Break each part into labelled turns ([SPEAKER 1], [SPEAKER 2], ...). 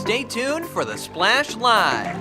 [SPEAKER 1] Stay tuned for the Splash Live.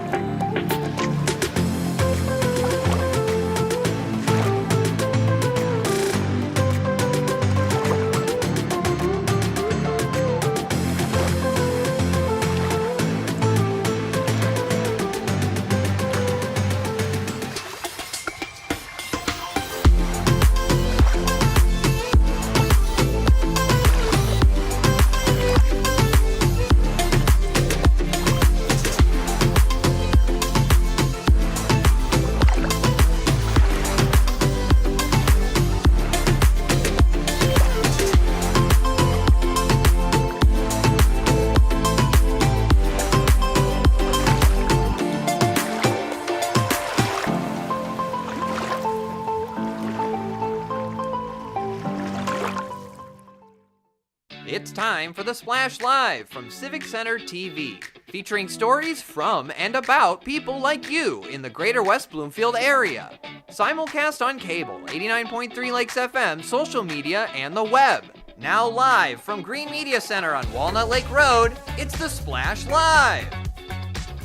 [SPEAKER 1] It's time for the Splash Live from Civic Center TV, featuring stories from and about people like you in the Greater West Bloomfield area. Simulcast on cable, 89.3 Lakes FM, social media, and the web. Now live from Green Media Center on Walnut Lake Road, it's the Splash Live.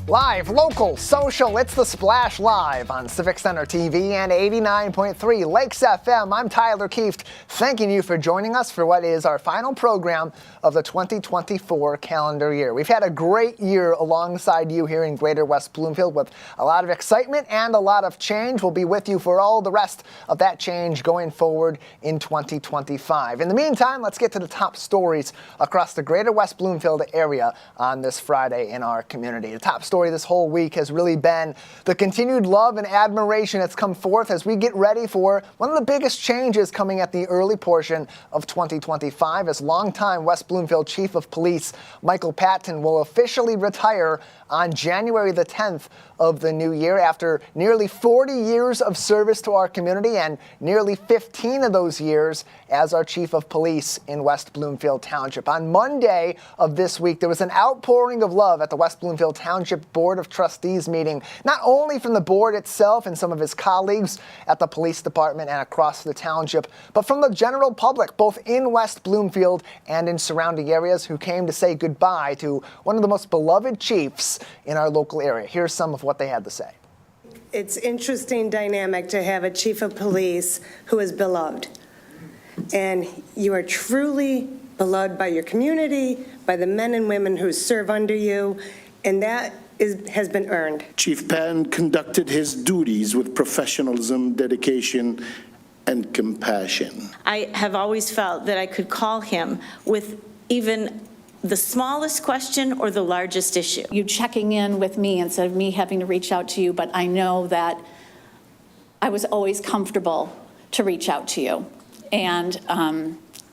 [SPEAKER 2] Live, local, social, it's the Splash Live on Civic Center TV and 89.3 Lakes FM. I'm Tyler Kieft, thanking you for joining us for what is our final program of the 2024 calendar year. We've had a great year alongside you here in Greater West Bloomfield with a lot of excitement and a lot of change. We'll be with you for all the rest of that change going forward in 2025. In the meantime, let's get to the top stories across the Greater West Bloomfield area on this Friday in our community. The top story this whole week has really been the continued love and admiration that's come forth as we get ready for one of the biggest changes coming at the early portion of 2025, as longtime West Bloomfield Chief of Police Michael Patton will officially retire on January the 10th of the new year after nearly 40 years of service to our community and nearly 15 of those years as our Chief of Police in West Bloomfield Township. On Monday of this week, there was an outpouring of love at the West Bloomfield Township Board of Trustees meeting, not only from the board itself and some of his colleagues at the police department and across the township, but from the general public, both in West Bloomfield and in surrounding areas, who came to say goodbye to one of the most beloved chiefs in our local area. Here's some of what they had to say.
[SPEAKER 3] It's interesting dynamic to have a chief of police who is beloved. And you are truly beloved by your community, by the men and women who serve under you, and that has been earned.
[SPEAKER 4] Chief Patton conducted his duties with professionalism, dedication, and compassion.
[SPEAKER 5] I have always felt that I could call him with even the smallest question or the largest issue.
[SPEAKER 6] You checking in with me instead of me having to reach out to you, but I know that I was always comfortable to reach out to you. And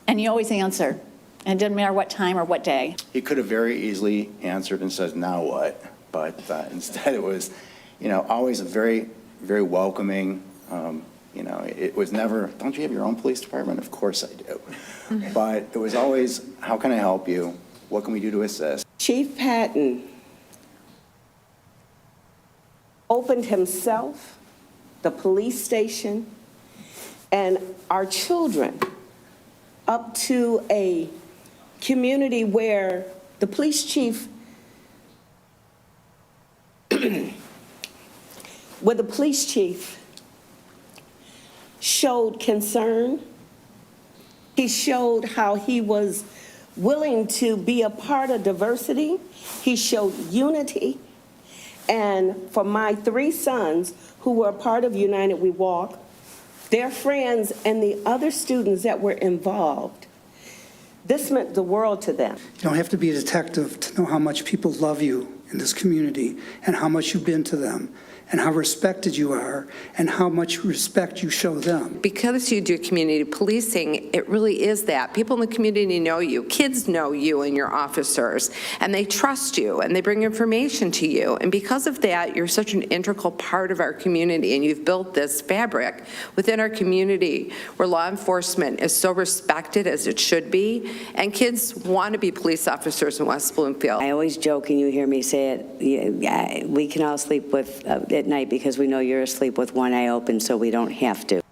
[SPEAKER 6] you always answered. And it didn't matter what time or what day.
[SPEAKER 7] He could have very easily answered and said, now what? But instead it was, always a very, very welcoming, it was never, don't you have your own police department? Of course I do. But it was always, how can I help you? What can we do to assist?
[SPEAKER 3] Chief Patton opened himself, the police station, and our children up to a community where the police chief showed concern. He showed how he was willing to be a part of diversity. He showed unity. And for my 3 sons who were a part of United We Walk, their friends and the other students that were involved, this meant the world to them.
[SPEAKER 8] You don't have to be a detective to know how much people love you in this community and how much you've been to them and how respected you are and how much respect you show them.
[SPEAKER 9] Because you do community policing, it really is that. People in the community know you. Kids know you and your officers, and they trust you, and they bring information to you. And because of that, you're such an integral part of our community, and you've built this fabric within our community where law enforcement is so respected as it should be, and kids want to be police officers in West Bloomfield.
[SPEAKER 10] I always joke, and you hear me say it, we can all sleep with at night because we know you're asleep with one eye open, so we don't have to.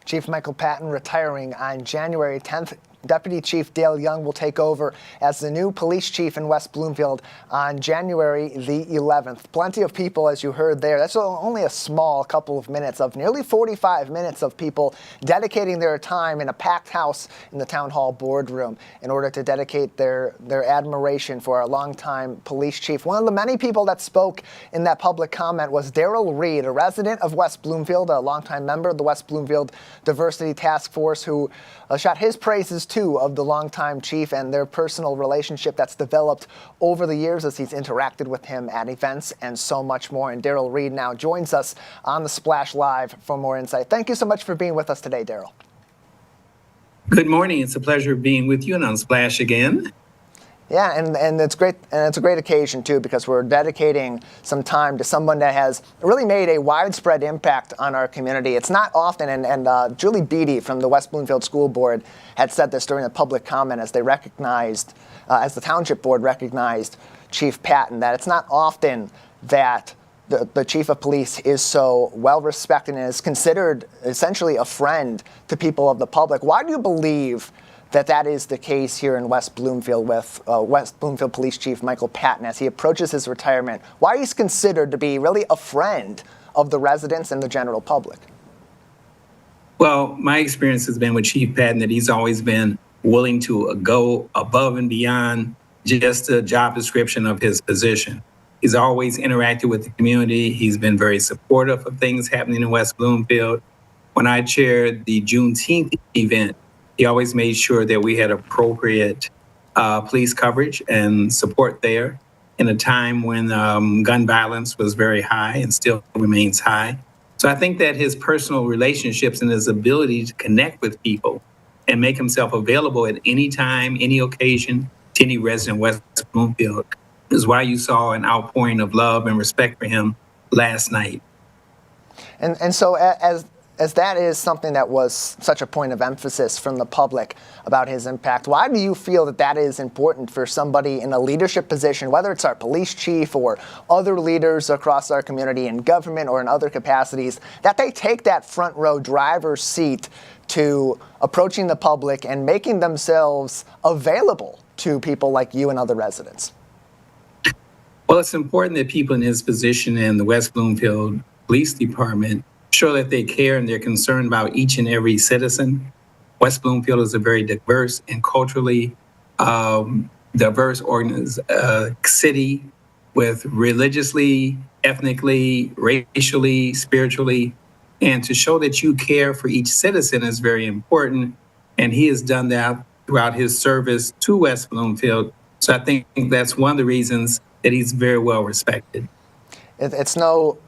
[SPEAKER 2] Chief Michael Patton retiring on January 10th. Deputy Chief Dale Young will take over as the new police chief in West Bloomfield on January the 11th. Plenty of people, as you heard there. That's only a small couple of minutes of nearly 45 minutes of people dedicating their time in a packed house in the town hall boardroom in order to dedicate their admiration for our longtime police chief. One of the many people that spoke in that public comment was Daryl Reed, a resident of West Bloomfield, a longtime member of the West Bloomfield Diversity Task Force, who shot his praises too of the longtime chief and their personal relationship that's developed over the years as he's interacted with him at events and so much more. And Daryl Reed now joins us on the Splash Live for more insight. Thank you so much for being with us today, Daryl.
[SPEAKER 11] Good morning. It's a pleasure being with you and on Splash again.
[SPEAKER 2] Yeah, and it's great, and it's a great occasion too, because we're dedicating some time to someone that has really made a widespread impact on our community. It's not often, and Julie Beatty from the West Bloomfield School Board had said this during a public comment as they recognized, as the Township Board recognized Chief Patton, that it's not often that the chief of police is so well respected and is considered essentially a friend to people of the public. Why do you believe that is the case here in West Bloomfield with West Bloomfield Police Chief Michael Patton as he approaches his retirement? Why he's considered to be really a friend of the residents and the general public?
[SPEAKER 11] Well, my experience has been with Chief Patton that he's always been willing to go above and beyond just the job description of his position. He's always interacted with the community. He's been very supportive of things happening in West Bloomfield. When I chaired the Juneteenth event, he always made sure that we had appropriate police coverage and support there in a time when gun violence was very high and still remains high. So I think that his personal relationships and his ability to connect with people and make himself available at any time, any occasion, to any resident of West Bloomfield is why you saw an outpouring of love and respect for him last night.
[SPEAKER 2] And so as that is something that was such a point of emphasis from the public about his impact, why do you feel that is important for somebody in a leadership position, whether it's our police chief or other leaders across our community in government or in other capacities, that they take that front row driver's seat to approaching the public and making themselves available to people like you and other residents?
[SPEAKER 11] Well, it's important that people in his position in the West Bloomfield Police Department show that they care and they're concerned about each and every citizen. West Bloomfield is a very diverse and culturally diverse city with religiously, ethnically, racially, spiritually. And to show that you care for each citizen is very important. And he has done that throughout his service to West Bloomfield. So I think that's one of the reasons that he's very well respected.
[SPEAKER 2] It's no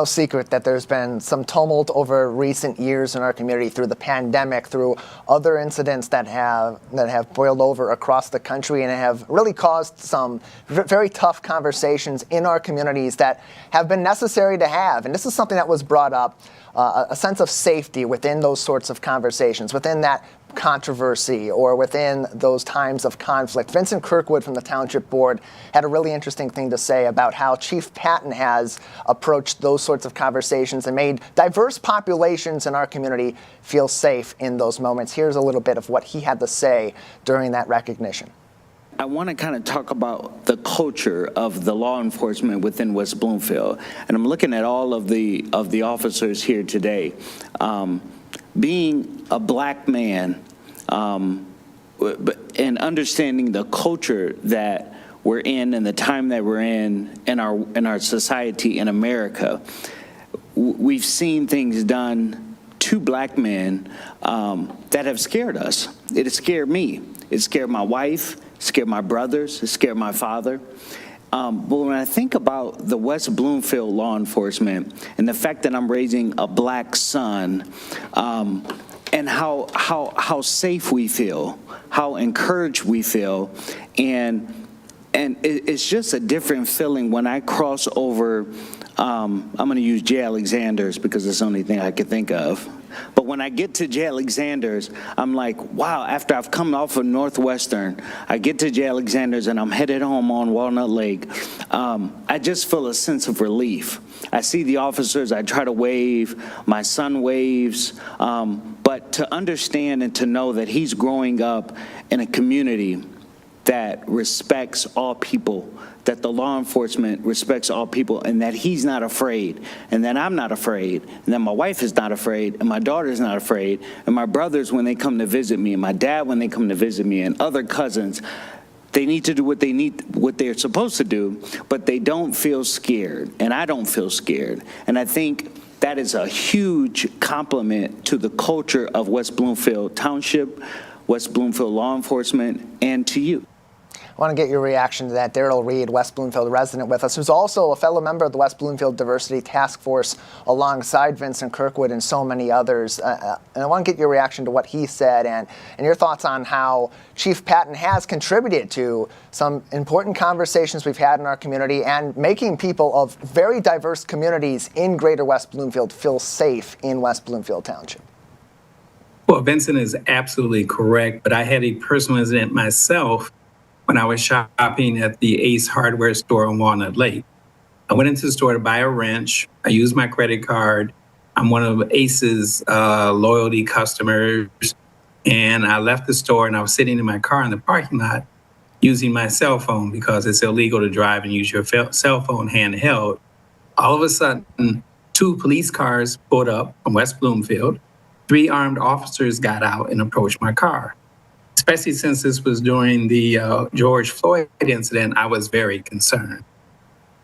[SPEAKER 2] secret that there's been some tumult over recent years in our community through the pandemic, through other incidents that have boiled over across the country and have really caused some very tough conversations in our communities that have been necessary to have. And this is something that was brought up, a sense of safety within those sorts of conversations, within that controversy or within those times of conflict. Vincent Kirkwood from the Township Board had a really interesting thing to say about how Chief Patton has approached those sorts of conversations and made diverse populations in our community feel safe in those moments. Here's a little bit of what he had to say during that recognition.
[SPEAKER 12] I want to kind of talk about the culture of the law enforcement within West Bloomfield. And I'm looking at all of the officers here today. Being a black man and understanding the culture that we're in and the time that we're in our society in America, we've seen things done to black men that have scared us. It has scared me. It scared my wife. It scared my brothers. It scared my father. But when I think about the West Bloomfield law enforcement and the fact that I'm raising a black son, and how safe we feel, how encouraged we feel, and it's just a different feeling when I cross over. I'm going to use J. Alexander's because it's the only thing I could think of. But when I get to J. Alexander's, I'm like, wow, after I've come off of Northwestern, I get to J. Alexander's and I'm headed home on Walnut Lake. I just feel a sense of relief. I see the officers, I try to wave, my son waves, but But to understand and to know that he's growing up in a community that respects all people, that the law enforcement respects all people, and that he's not afraid, and that I'm not afraid, and that my wife is not afraid, and my daughter is not afraid, and my brothers when they come to visit me, and my dad when they come to visit me, and other cousins, they need to do what they're supposed to do, but they don't feel scared, and I don't feel scared. And I think that is a huge compliment to the culture of West Bloomfield Township, West Bloomfield law enforcement, and to you.
[SPEAKER 2] I want to get your reaction to that. Daryl Reed, West Bloomfield resident with us, who's also a fellow member of the West Bloomfield Diversity Task Force alongside Vincent Kirkwood and so many others. And I want to get your reaction to what he said and your thoughts on how Chief Patton has contributed to some important conversations we've had in our community and making people of very diverse communities in Greater West Bloomfield feel safe in West Bloomfield Township.
[SPEAKER 11] Well, Vincent is absolutely correct, but I had a personal incident myself when I was shopping at the Ace Hardware store on Walnut Lake. I went into the store to buy a wrench. I used my credit card. I'm one of Ace's loyalty customers. And I left the store and I was sitting in my car in the parking lot using my cell phone because it's illegal to drive and use your cell phone handheld. All of a sudden, 2 police cars pulled up from West Bloomfield. 3 armed officers got out and approached my car. Especially since this was during the George Floyd incident, I was very concerned.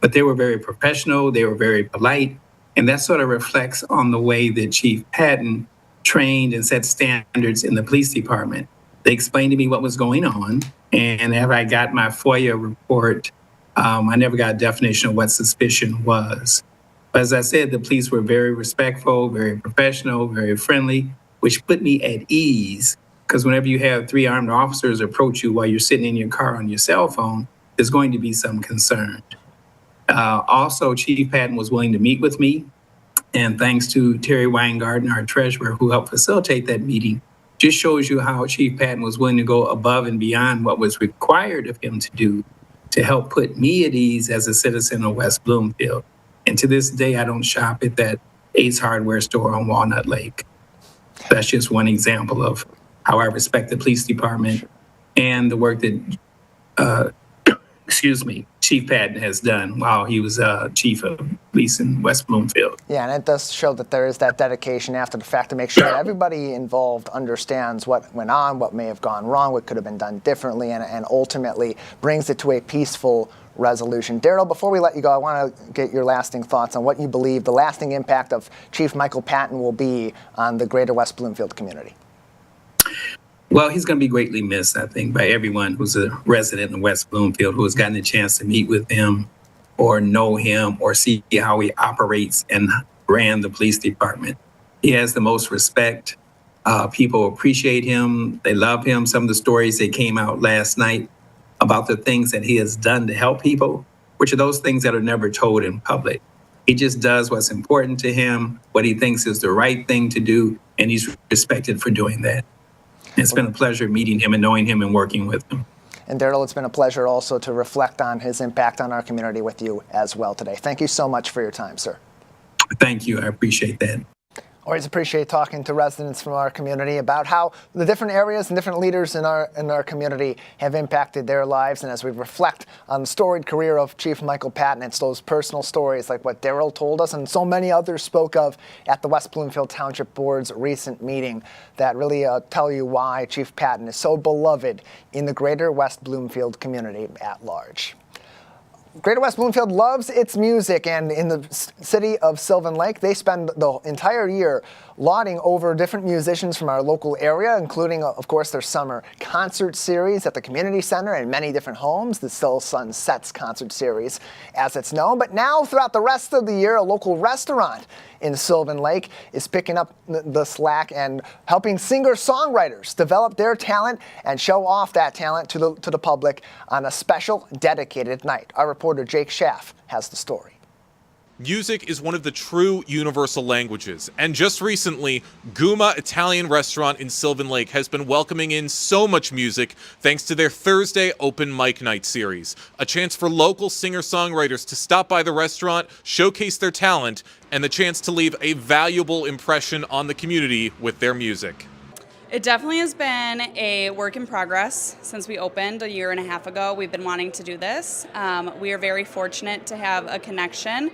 [SPEAKER 11] But they were very professional, they were very polite, and that sort of reflects on the way that Chief Patton trained and set standards in the police department. They explained to me what was going on, and after I got my FOIA report, I never got a definition of what suspicion was. But as I said, the police were very respectful, very professional, very friendly, which put me at ease. Because whenever you have 3 armed officers approach you while you're sitting in your car on your cell phone, there's going to be some concern. Also, Chief Patton was willing to meet with me. And thanks to Terry Weingarten, our treasurer, who helped facilitate that meeting, just shows you how Chief Patton was willing to go above and beyond what was required of him to do to help put me at ease as a citizen of West Bloomfield. And to this day, I don't shop at that Ace Hardware store on Walnut Lake. That's just one example of how I respect the police department and the work that, Chief Patton has done while he was chief of police in West Bloomfield.
[SPEAKER 2] Yeah, and it does show that there is that dedication after the fact to make sure that everybody involved understands what went on, what may have gone wrong, what could have been done differently, and ultimately brings it to a peaceful resolution. Daryl, before we let you go, I want to get your lasting thoughts on what you believe the lasting impact of Chief Michael Patton will be on the Greater West Bloomfield community.
[SPEAKER 11] Well, he's going to be greatly missed, I think, by everyone who's a resident in West Bloomfield who has gotten a chance to meet with him or know him or see how he operates and ran the police department. He has the most respect. People appreciate him. They love him. Some of the stories that came out last night about the things that he has done to help people, which are those things that are never told in public. He just does what's important to him, what he thinks is the right thing to do, and he's respected for doing that. It's been a pleasure meeting him and knowing him and working with him.
[SPEAKER 2] And Daryl, it's been a pleasure also to reflect on his impact on our community with you as well today. Thank you so much for your time, sir.
[SPEAKER 11] Thank you. I appreciate that.
[SPEAKER 2] Always appreciate talking to residents from our community about how the different areas and different leaders in our community have impacted their lives. And as we reflect on the storied career of Chief Michael Patton, it's those personal stories like what Daryl told us and so many others spoke of at the West Bloomfield Township Board's recent meeting that really tell you why Chief Patton is so beloved in the Greater West Bloomfield community at large. Greater West Bloomfield loves its music, and in the city of Sylvan Lake, they spend the entire year lauding over different musicians from our local area, including, of course, their summer concert series at the community center and many different homes, the Still Sunsets concert series, as it's known. But now, throughout the rest of the year, a local restaurant in Sylvan Lake is picking up the slack and helping singer-songwriters develop their talent and show off that talent to the public on a special dedicated night. Our reporter Jake Schaff has the story.
[SPEAKER 13] Music is one of the true universal languages, and just recently, Guma Italian Restaurant in Sylvan Lake has been welcoming in so much music thanks to their Thursday Open Mic Night series, a chance for local singer-songwriters to stop by the restaurant, showcase their talent, and the chance to leave a valuable impression on the community with their music.
[SPEAKER 14] It definitely has been a work in progress since we opened a year and a half ago. We've been wanting to do this. We are very fortunate to have a connection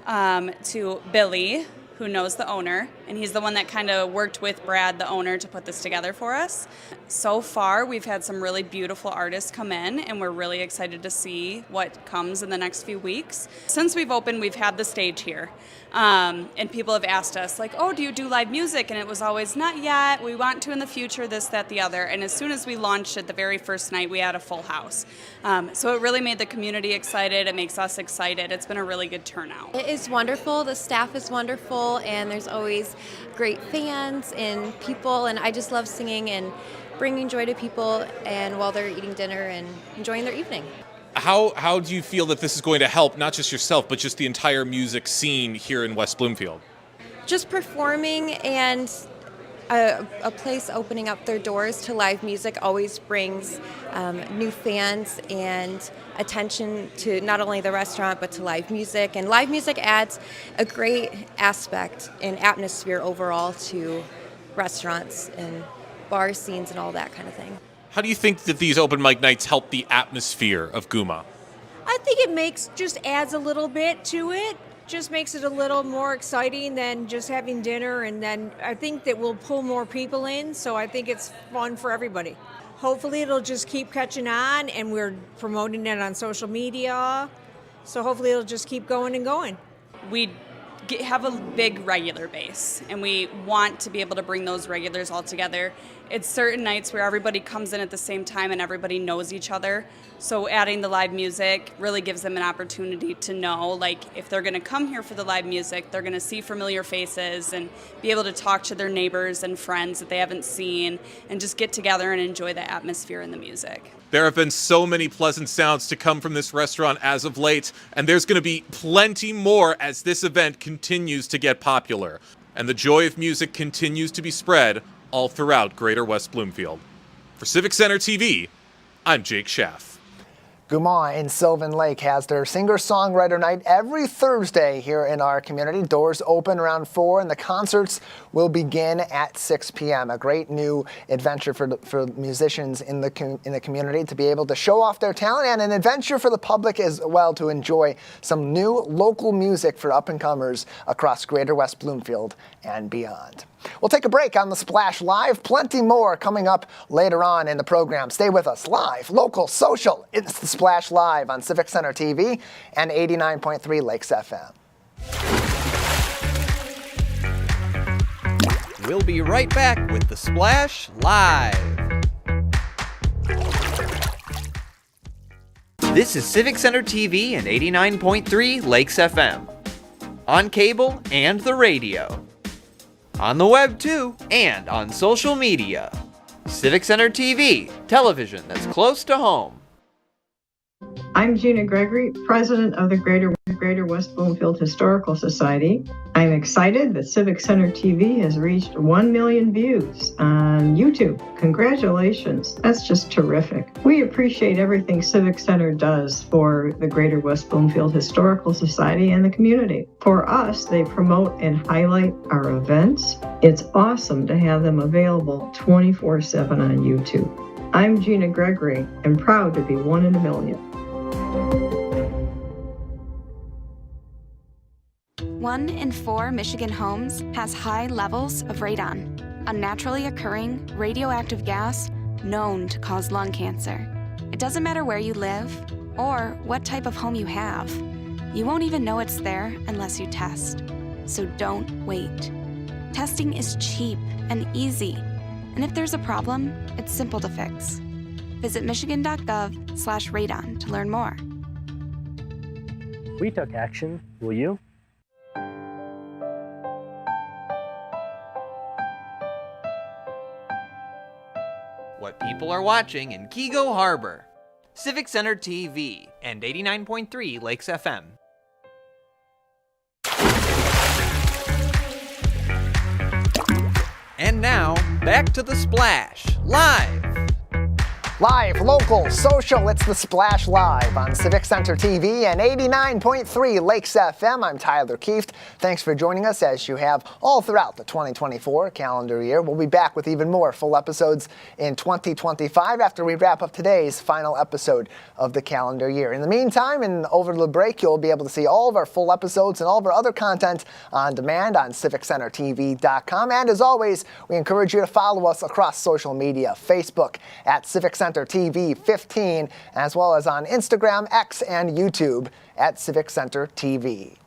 [SPEAKER 14] to Billy, who knows the owner, and he's the one that kind of worked with Brad, the owner, to put this together for us. So far, we've had some really beautiful artists come in, and we're really excited to see what comes in the next few weeks. Since we've opened, we've had the stage here, and people have asked us, like, oh, do you do live music? And it was always, not yet, we want to in the future, this, that, the other. And as soon as we launched it the very first night, we had a full house. So it really made the community excited. It makes us excited. It's been a really good turnout.
[SPEAKER 15] It is wonderful. The staff is wonderful, and there's always great fans and people, and I just love singing and bringing joy to people and while they're eating dinner and enjoying their evening.
[SPEAKER 13] How do you feel that this is going to help not just yourself, but just the entire music scene here in West Bloomfield?
[SPEAKER 15] Just performing and a place opening up their doors to live music always brings new fans and attention to not only the restaurant but to live music. And live music adds a great aspect and atmosphere overall to restaurants and bar scenes and all that kind of thing.
[SPEAKER 13] How do you think that these open mic nights help the atmosphere of Guma?
[SPEAKER 16] I think it just adds a little bit to it. Just makes it a little more exciting than just having dinner, and then I think that we'll pull more people in, so I think it's fun for everybody. Hopefully it'll just keep catching on, and we're promoting it on social media, so hopefully it'll just keep going and going.
[SPEAKER 14] We have a big regular base, and we want to be able to bring those regulars all together. It's certain nights where everybody comes in at the same time and everybody knows each other. So adding the live music really gives them an opportunity to know, like, if they're going to come here for the live music, they're going to see familiar faces and be able to talk to their neighbors and friends that they haven't seen and just get together and enjoy the atmosphere and the music.
[SPEAKER 13] There have been so many pleasant sounds to come from this restaurant as of late, and there's going to be plenty more as this event continues to get popular. And the joy of music continues to be spread all throughout Greater West Bloomfield. For Civic Center TV, I'm Jake Schaff.
[SPEAKER 2] Guma in Sylvan Lake has their singer-songwriter night every Thursday here in our community. Doors open around 4 and the concerts will begin at 6 p.m. A great new adventure for musicians in the community to be able to show off their talent, and an adventure for the public as well to enjoy some new local music for up-and-comers across Greater West Bloomfield and beyond. We'll take a break on the Splash Live. Plenty more coming up later on in the program. Stay with us. Live, local, social. It's the Splash Live on Civic Center TV and 89.3 Lakes FM.
[SPEAKER 1] We'll be right back with the Splash Live. This is Civic Center TV and 89.3 Lakes FM. On cable and the radio. On the web too, and on social media. Civic Center TV, television that's close to home.
[SPEAKER 17] I'm Gina Gregory, president of the Greater West Bloomfield Historical Society. I'm excited that Civic Center TV has reached 1 million views on YouTube. Congratulations. That's just terrific. We appreciate everything Civic Center does for the Greater West Bloomfield Historical Society and the community. For us, they promote and highlight our events. It's awesome to have them available 24/7 on YouTube. I'm Gina Gregory and proud to be 1 in a million.
[SPEAKER 18] 1 in 4 Michigan homes has high levels of radon, a naturally occurring radioactive gas known to cause lung cancer. It doesn't matter where you live or what type of home you have. You won't even know it's there unless you test. So don't wait. Testing is cheap and easy, and if there's a problem, it's simple to fix. Visit michigan.gov/radon to learn more.
[SPEAKER 19] We took action. Will you?
[SPEAKER 1] What people are watching in Kego Harbor. Civic Center TV and 89.3 Lakes FM. And now, back to The Splash, live.
[SPEAKER 2] Live, local, social, it's The Splash Live on Civic Center TV and 89.3 Lakes FM. I'm Tyler Kieft. Thanks for joining us as you have all throughout the 2024 calendar year. We'll be back with even more full episodes in 2025 after we wrap up today's final episode of the calendar year. In the meantime, and over the break, you'll be able to see all of our full episodes and all of our other content on demand on CivicCenterTV.com. And as always, we encourage you to follow us across social media, Facebook at Civic Center TV 15, as well as on Instagram, X, and YouTube at Civic Center TV.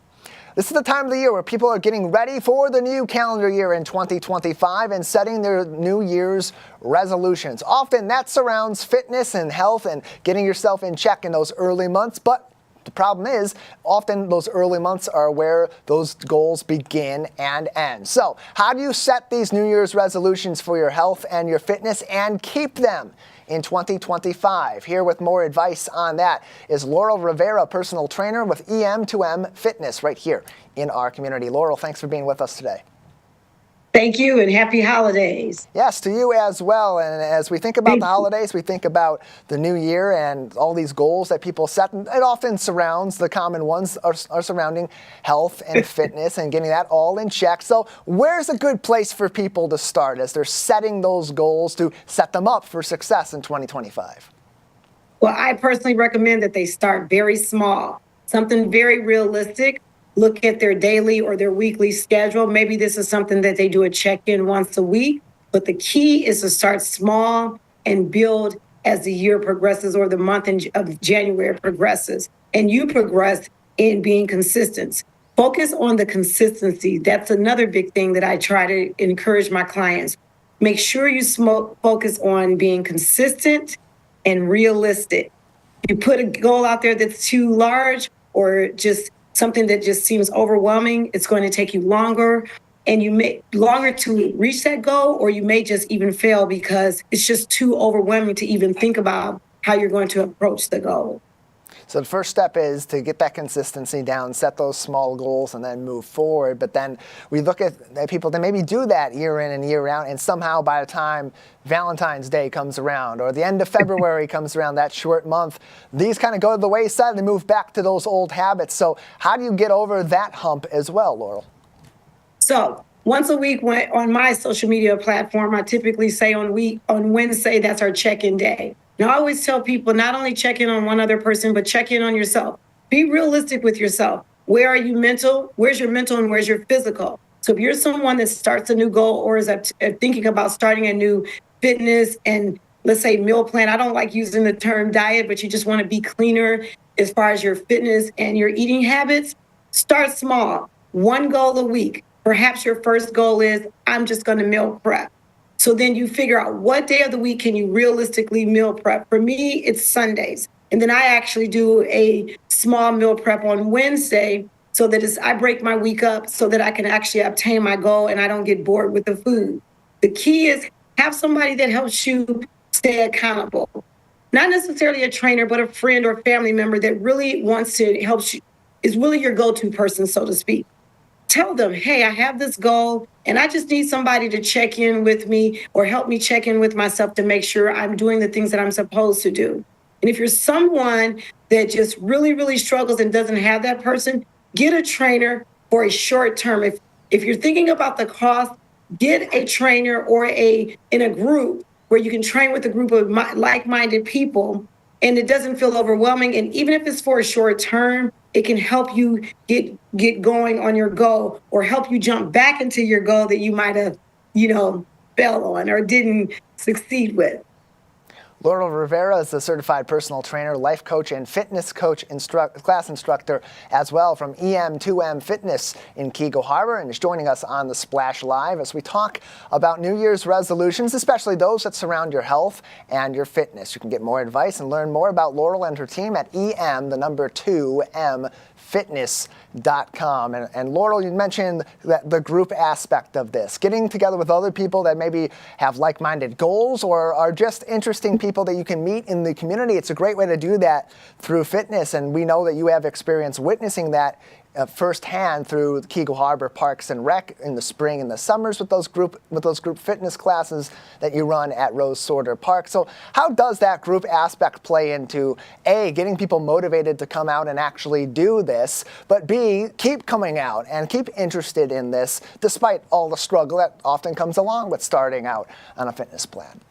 [SPEAKER 2] This is the time of the year where people are getting ready for the new calendar year in 2025 and setting their New Year's resolutions. Often that surrounds fitness and health and getting yourself in check in those early months, but the problem is, often those early months are where those goals begin and end. So, how do you set these New Year's resolutions for your health and your fitness and keep them in 2025? Here with more advice on that is Laurel Rivera, personal trainer with EM2M Fitness right here in our community. Laurel, thanks for being with us today.
[SPEAKER 19] Thank you, and happy holidays.
[SPEAKER 2] Yes, to you as well. And as we think about the holidays, we think about the new year and all these goals that people set. And it often surrounds, the common ones are surrounding health and fitness and getting that all in check. So where's a good place for people to start as they're setting those goals to set them up for success in 2025?
[SPEAKER 19] Well, I personally recommend that they start very small, something very realistic. Look at their daily or their weekly schedule. Maybe this is something that they do a check-in once a week, but the key is to start small and build as the year progresses or the month of January progresses. And you progress in being consistent. Focus on the consistency. That's another big thing that I try to encourage my clients. Make sure you focus on being consistent and realistic. You put a goal out there that's too large or just something that just seems overwhelming, it's going to take you longer, and you may longer to reach that goal, or you may just even fail because it's just too overwhelming to even think about how you're going to approach the goal.
[SPEAKER 2] So the first step is to get that consistency down, set those small goals, and then move forward. But then we look at people that maybe do that year in and year out, and somehow by the time Valentine's Day comes around or the end of February comes around, that short month, these kind of go to the wayside. They move back to those old habits. So how do you get over that hump as well, Laurel?
[SPEAKER 19] So once a week on my social media platform, I typically say on Wednesday, that's our check-in day. Now, I always tell people not only check in on one other person, but check in on yourself. Be realistic with yourself. Where are you mental? Where's your mental and where's your physical? So if you're someone that starts a new goal or is thinking about starting a new fitness and let's say meal plan, I don't like using the term diet, but you just want to be cleaner as far as your fitness and your eating habits, start small. One goal a week. Perhaps your first goal is, I'm just going to meal prep. So then you figure out what day of the week can you realistically meal prep. For me, it's Sundays. And then I actually do a small meal prep on Wednesday so that I break my week up so that I can actually obtain my goal and I don't get bored with the food. The key is have somebody that helps you stay accountable. Not necessarily a trainer, but a friend or family member that really wants to help you, is really your go-to person, so to speak. Tell them, hey, I have this goal and I just need somebody to check in with me or help me check in with myself to make sure I'm doing the things that I'm supposed to do. And if you're someone that just really, really struggles and doesn't have that person, get a trainer for a short term. If you're thinking about the cost, get a trainer or in a group where you can train with a group of like-minded people and it doesn't feel overwhelming. And even if it's for a short term, it can help you get going on your goal or help you jump back into your goal that you might have, fell on or didn't succeed with.
[SPEAKER 2] Laurel Rivera is a certified personal trainer, life coach, and fitness coach class instructor as well from EM2M Fitness in Keego Harbor, and is joining us on the Splash Live as we talk about New Year's resolutions, especially those that surround your health and your fitness. You can get more advice and learn more about Laurel and her team at EM2M Fitness.com. And Laurel, you mentioned that the group aspect of this, getting together with other people that maybe have like-minded goals or are just interesting people that you can meet in the community. It's a great way to do that through fitness, and we know that you have experience witnessing that firsthand through Kegel Harbor Parks and Rec in the spring and the summers with those group fitness classes that you run at Rose Sorter Park. So how does that group aspect play into A, getting people motivated to come out and actually do this, but B, keep coming out and keep interested in this despite all the struggle that often comes along with starting out on a fitness plan?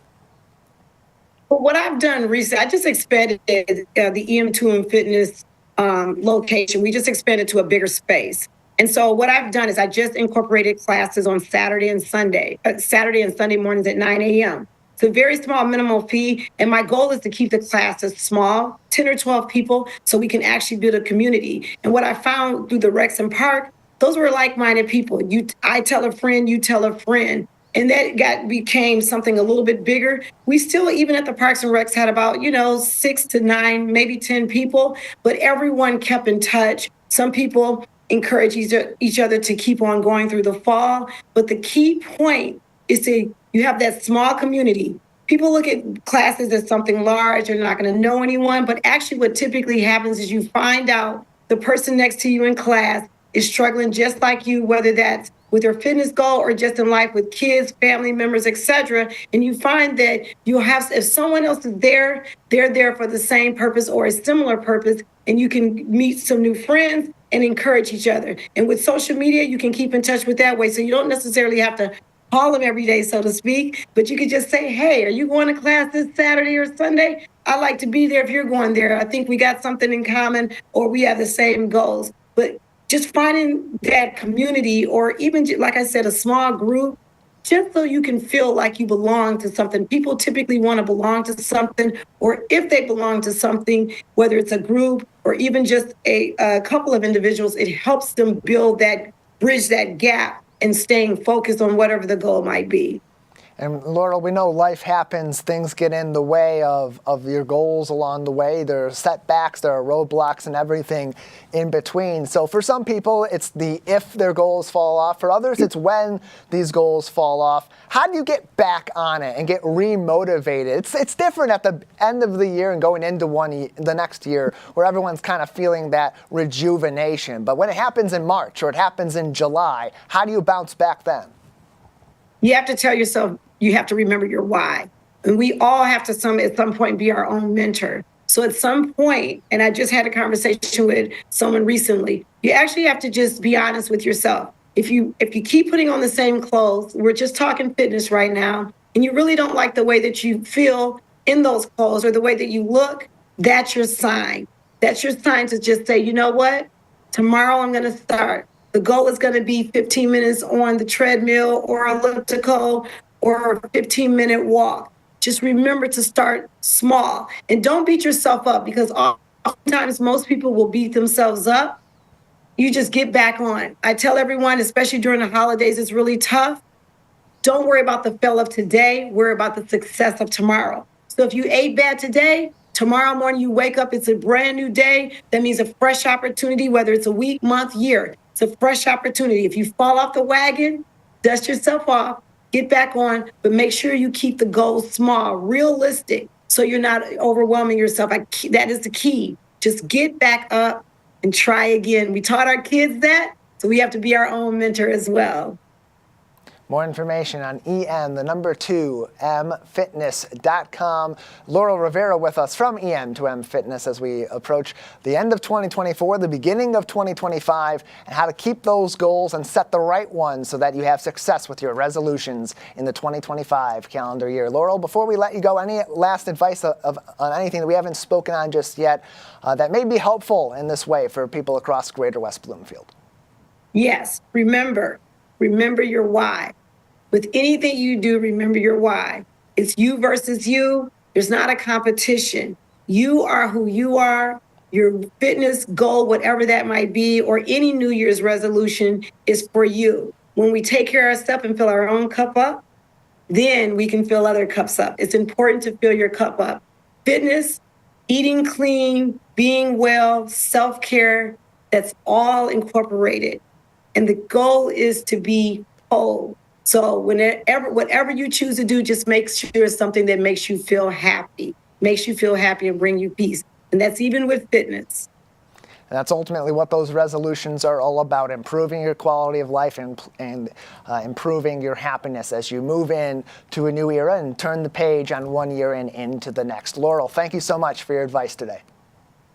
[SPEAKER 19] Well, what I've done recently, I just expanded the EM2M Fitness location. We just expanded to a bigger space. And so what I've done is I just incorporated classes on Saturday and Sunday mornings at 9 a.m. It's a very small minimal fee. And my goal is to keep the classes small, 10 or 12 people, so we can actually build a community. And what I found through the Rex and Park, those were like-minded people. I tell a friend, you tell a friend. And that became something a little bit bigger. We still, even at the Parks and Recs, had about, 6 to 9, maybe 10 people, but everyone kept in touch. Some people encourage each other to keep on going through the fall. But the key point is you have that small community. People look at classes as something large, they're not going to know anyone. But actually what typically happens is you find out the person next to you in class is struggling just like you, whether that's with their fitness goal or just in life with kids, family members, etc. And you find that you'll have, if someone else is there, they're there for the same purpose or a similar purpose, and you can meet some new friends and encourage each other. And with social media, you can keep in touch with that way. So you don't necessarily have to call them every day, so to speak, but you could just say, hey, are you going to class this Saturday or Sunday? I'd like to be there if you're going there. I think we got something in common or we have the same goals. But just finding that community, or even, like I said, a small group, just so you can feel like you belong to something. People typically want to belong to something, or if they belong to something, whether it's a group or even just a couple of individuals, it helps them bridge that gap and staying focused on whatever the goal might be.
[SPEAKER 2] And Laurel, we know life happens, things get in the way of your goals along the way. There are setbacks, there are roadblocks and everything in between. So for some people, it's the if their goals fall off. For others, it's when these goals fall off. How do you get back on it and get re-motivated? It's different at the end of the year and going into the next year where everyone's kind of feeling that rejuvenation. But when it happens in March or it happens in July, how do you bounce back then?
[SPEAKER 19] You have to tell yourself, you have to remember your why. And we all have to at some point be our own mentor. So at some point, and I just had a conversation with someone recently, you actually have to just be honest with yourself. If you keep putting on the same clothes, we're just talking fitness right now, and you really don't like the way that you feel in those clothes or the way that you look, that's your sign. That's your sign to just say, you know what? Tomorrow I'm going to start. The goal is going to be 15 minutes on the treadmill or elliptical or a 15-minute walk. Just remember to start small and don't beat yourself up, because oftentimes most people will beat themselves up. You just get back on. I tell everyone, especially during the holidays, it's really tough. Don't worry about the fail of today. Worry about the success of tomorrow. So if you ate bad today, tomorrow morning you wake up, it's a brand new day. That means a fresh opportunity, whether it's a week, month, year. It's a fresh opportunity. If you fall off the wagon, dust yourself off, get back on, but make sure you keep the goals small, realistic, so you're not overwhelming yourself. That is the key. Just get back up and try again. We taught our kids that, so we have to be our own mentor as well.
[SPEAKER 2] More information on EM2MFitness.com. Laurel Rivera with us from EM2M Fitness as we approach the end of 2024, the beginning of 2025, and how to keep those goals and set the right ones so that you have success with your resolutions in the 2025 calendar year. Laurel, before we let you go, any last advice on anything that we haven't spoken on just yet that may be helpful in this way for people across Greater West Bloomfield?
[SPEAKER 19] Yes, remember your why. With anything you do, remember your why. It's you versus you. There's not a competition. You are who you are. Your fitness goal, whatever that might be, or any New Year's resolution is for you. When we take care of ourselves and fill our own cup up, then we can fill other cups up. It's important to fill your cup up. Fitness, eating clean, being well, self-care, that's all incorporated. And the goal is to be whole. So whatever you choose to do, just make sure it's something that makes you feel happy and bring you peace. And that's even with fitness.
[SPEAKER 2] And that's ultimately what those resolutions are all about, improving your quality of life and improving your happiness as you move in to a new era and turn the page on one year and into the next. Laurel, thank you so much for your advice today.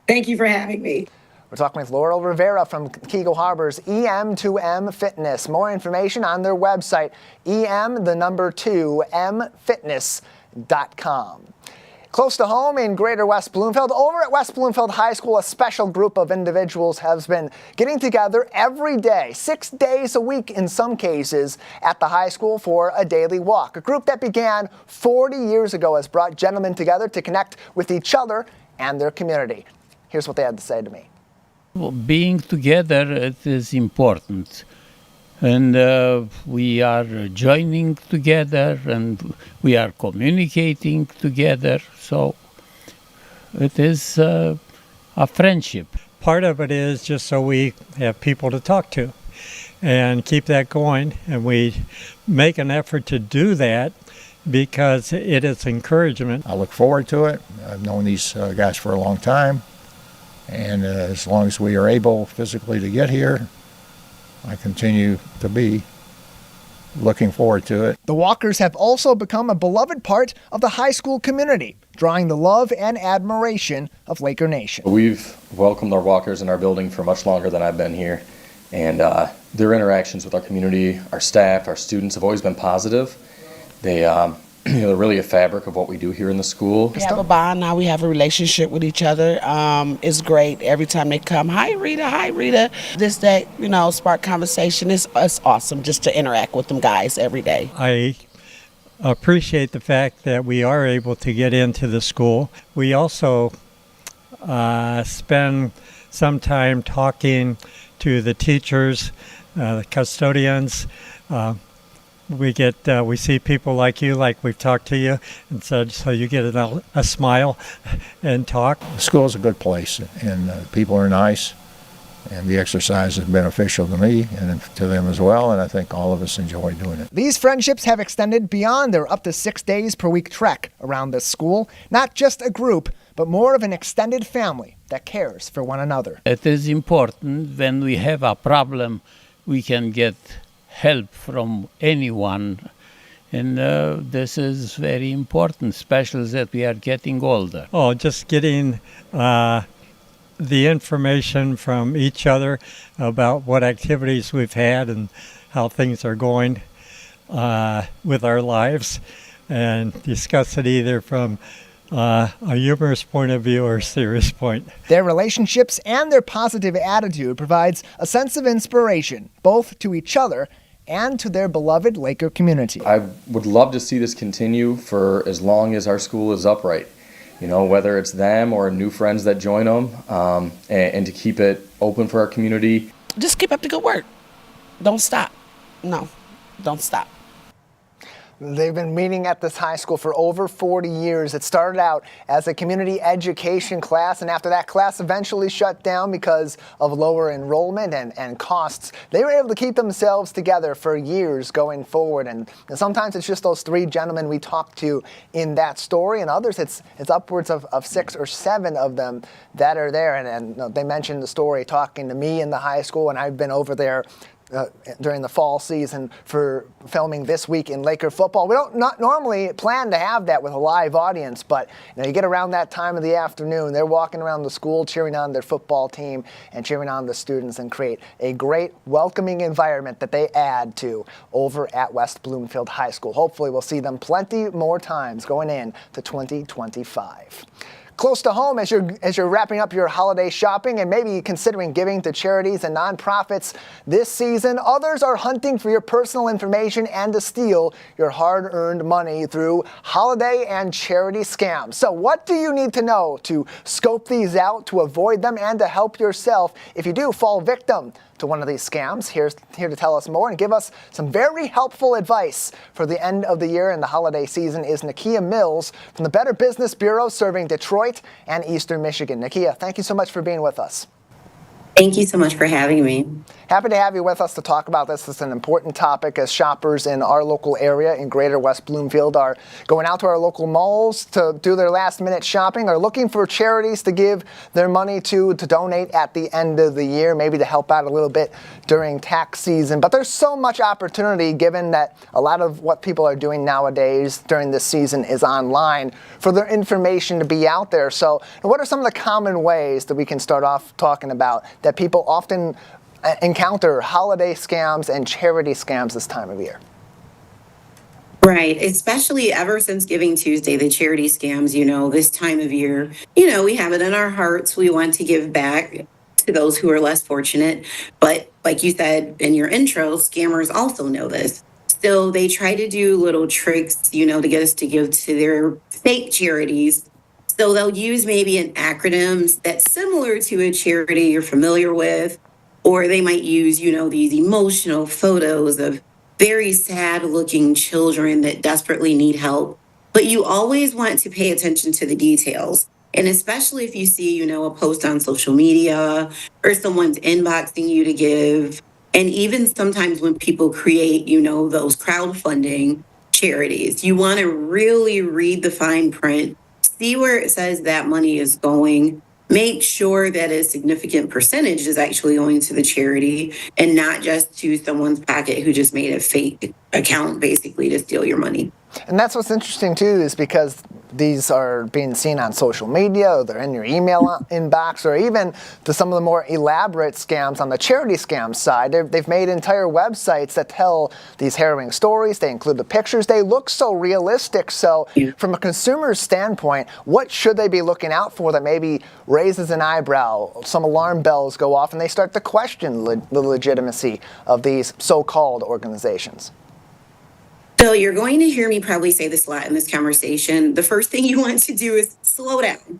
[SPEAKER 19] Thank you for having me.
[SPEAKER 2] We're talking with Laurel Rivera from Kego Harbor's EM2M Fitness. More information on their website, em2mfitness.com. Close to home in Greater West Bloomfield, over at West Bloomfield High School, a special group of individuals has been getting together every day, 6 days a week in some cases, at the high school for a daily walk. A group that began 40 years ago has brought gentlemen together to connect with each other and their community. Here's what they had to say to me.
[SPEAKER 20] Well, being together, it is important. And we are joining together and we are communicating together. So it is a friendship.
[SPEAKER 21] Part of it is just so we have people to talk to and keep that going. And we make an effort to do that because it is encouragement.
[SPEAKER 22] I look forward to it. I've known these guys for a long time. And as long as we are able physically to get here, I continue to be looking forward to it.
[SPEAKER 2] The walkers have also become a beloved part of the high school community, drawing the love and admiration of Laker Nation.
[SPEAKER 23] We've welcomed our walkers in our building for much longer than I've been here, and their interactions with our community, our staff, our students have always been positive. They're really a fabric of what we do here in the school.
[SPEAKER 24] We have a bond now. We have a relationship with each other. It's great. Every time they come, hi Rita, hi Rita. That, spark conversation. It's awesome just to interact with them guys every day.
[SPEAKER 21] I appreciate the fact that we are able to get into the school. We also spend some time talking to the teachers, the custodians. We see people like you, like we've talked to you, and so you get a smile and talk.
[SPEAKER 22] The school is a good place, and people are nice, and the exercise is beneficial to me and to them as well, and I think all of us enjoy doing it.
[SPEAKER 2] These friendships have extended beyond their up to 6 days per week trek around this school. Not just a group, but more of an extended family that cares for one another.
[SPEAKER 20] It is important when we have a problem, we can get help from anyone, and this is very important, especially that we are getting older.
[SPEAKER 21] Oh, just getting the information from each other about what activities we've had and how things are going with our lives, and discuss it either from a humorous point of view or serious point.
[SPEAKER 2] Their relationships and their positive attitude provides a sense of inspiration, both to each other and to their beloved Laker community.
[SPEAKER 23] I would love to see this continue for as long as our school is upright. Whether it's them or new friends that join them, and to keep it open for our community.
[SPEAKER 24] Just keep up the good work. Don't stop. No, don't stop.
[SPEAKER 2] They've been meeting at this high school for over 40 years. It started out as a community education class, and after that class eventually shut down because of lower enrollment and costs, they were able to keep themselves together for years going forward. And sometimes it's just those 3 gentlemen we talked to in that story, and others it's upwards of 6 or 7 of them that are there. And they mentioned the story talking to me in the high school, and I've been over there during the fall season for filming This Week in Laker Football. We don't not normally plan to have that with a live audience, but you get around that time of the afternoon, they're walking around the school cheering on their football team and cheering on the students and create a great welcoming environment that they add to over at West Bloomfield High School. Hopefully we'll see them plenty more times going in to 2025. Close to home, as you're wrapping up your holiday shopping and maybe considering giving to charities and nonprofits this season, others are hunting for your personal information and to steal your hard-earned money through holiday and charity scams. So what do you need to know to scope these out, to avoid them, and to help yourself if you do fall victim to one of these scams? Here to tell us more and give us some very helpful advice for the end of the year and the holiday season is Nakia Mills from the Better Business Bureau serving Detroit and Eastern Michigan. Nakia, thank you so much for being with us.
[SPEAKER 4] Thank you so much for having me.
[SPEAKER 2] Happy to have you with us to talk about this. It's an important topic as shoppers in our local area in Greater West Bloomfield are going out to our local malls to do their last-minute shopping, are looking for charities to give their money to donate at the end of the year, maybe to help out a little bit during tax season. But there's so much opportunity given that a lot of what people are doing nowadays during this season is online for their information to be out there. So what are some of the common ways that we can start off talking about that people often encounter holiday scams and charity scams this time of year?
[SPEAKER 4] Right, especially ever since Giving Tuesday, the charity scams, this time of year, we have it in our hearts. We want to give back to those who are less fortunate. But like you said in your intro, scammers also know this. So they try to do little tricks, to get us to give to their fake charities. So they'll use maybe an acronym that's similar to a charity you're familiar with, or they might use, these emotional photos of very sad looking children that desperately need help. But you always want to pay attention to the details. And especially if you see, a post on social media or someone's inboxing you to give. And even sometimes when people create, those crowdfunding charities, you want to really read the fine print, see where it says that money is going. Make sure that a significant percentage is actually going to the charity and not just to someone's pocket who just made a fake account basically to steal your money.
[SPEAKER 2] And that's what's interesting too, is because these are being seen on social media, or they're in your email inbox, or even to some of the more elaborate scams on the charity scam side. They've made entire websites that tell these harrowing stories. They include the pictures. They look so realistic. So from a consumer's standpoint, what should they be looking out for that maybe raises an eyebrow? Some alarm bells go off and they start to question the legitimacy of these so-called organizations.
[SPEAKER 4] So you're going to hear me probably say this a lot in this conversation. The first thing you want to do is slow down.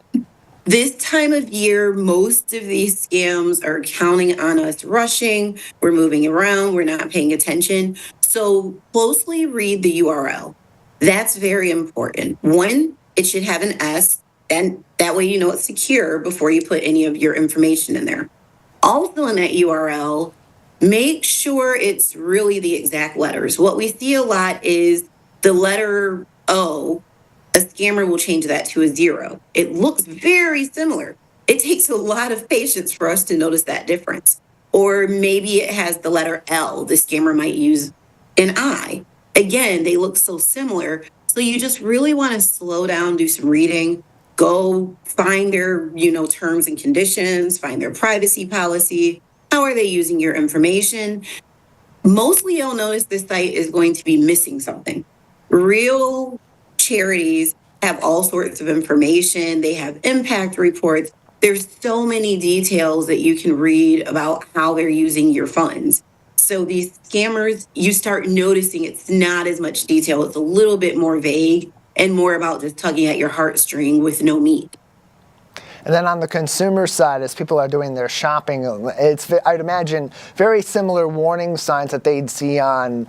[SPEAKER 4] This time of year, most of these scams are counting on us rushing. We're moving around. We're not paying attention. So closely read the URL. That's very important. One, it should have an S, and that way you know it's secure before you put any of your information in there. Also in that URL, make sure it's really the exact letters. What we see a lot is the letter O, a scammer will change that to a 0. It looks very similar. It takes a lot of patience for us to notice that difference. Or maybe it has the letter L. The scammer might use an I. Again, they look so similar. So you just really want to slow down, do some reading, go find their, terms and conditions, find their privacy policy. How are they using your information? Mostly you'll notice this site is going to be missing something. Real charities have all sorts of information. They have impact reports. There's so many details that you can read about how they're using your funds. So these scammers, you start noticing it's not as much detail. It's a little bit more vague and more about just tugging at your heartstring with no meat.
[SPEAKER 2] And then on the consumer side, as people are doing their shopping, it's, I'd imagine, very similar warning signs that they'd see on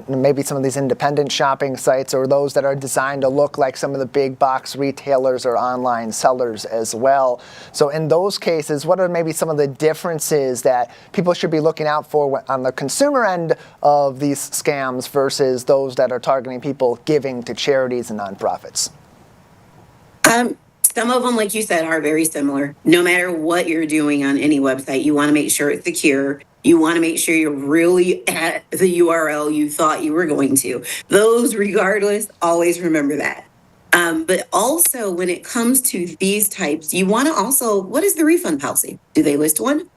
[SPEAKER 2] maybe some of these independent shopping sites, or those that are designed to look like some of the big box retailers or online sellers as well. So in those cases, what are maybe some of the differences that people should be looking out for on the consumer end of these scams versus those that are targeting people giving to charities and nonprofits?
[SPEAKER 4] Some of them, like you said, are very similar. No matter what you're doing on any website, you want to make sure it's secure. You want to make sure you're really at the URL you thought you were going to. Those, regardless, always remember that. But also, when it comes to these types, you want to also, what is the refund policy? Do they list one?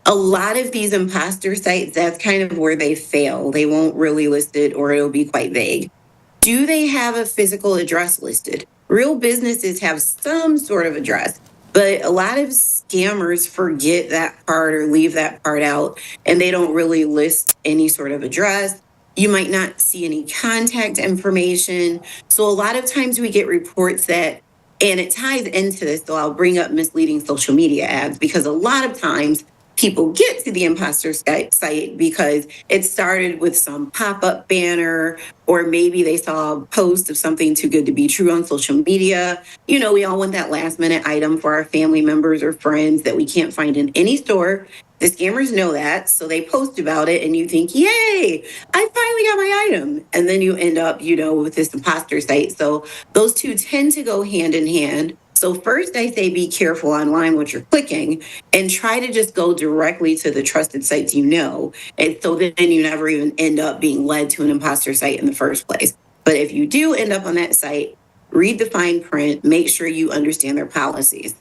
[SPEAKER 4] A lot of these imposter sites, that's kind of where they fail. They won't really list it, or it'll be quite vague. Do they have a physical address listed? Real businesses have some sort of address, but a lot of scammers forget that part or leave that part out, and they don't really list any sort of address. You might not see any contact information. So a lot of times we get reports that, and it ties into this, so I'll bring up misleading social media ads, because a lot of times people get to the imposter site because it started with some pop-up banner, or maybe they saw a post of something too good to be true on social media. You know, we all want that last minute item for our family members or friends that we can't find in any store. The scammers know that, so they post about it and you think, yay, I finally got my item. And then you end up, you know, with this imposter site. So those two tend to go hand in hand. So first I say be careful online what you're clicking and try to just go directly to the trusted sites you know. And so then you never even end up being led to an imposter site in the first place. But if you do end up on that site, read the fine print, make sure you understand their policies.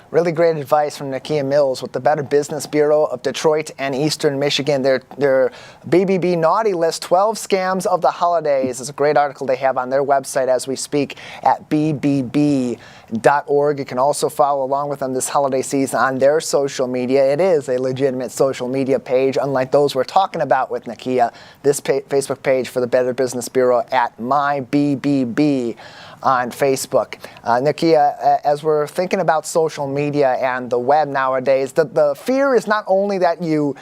[SPEAKER 2] Really great advice from Nakia Mills with the Better Business Bureau of Detroit and Eastern Michigan. Their BBB Naughty List, 12 Scams of the Holidays, is a great article they have on their website as we speak at bbb.org. You can also follow along with them this holiday season on their social media. It is a legitimate social media page, unlike those we're talking about with Nakia. This Facebook page for the Better Business Bureau at MyBBB on Facebook. Nakia, as we're thinking about social media and the web nowadays, the fear is not only that you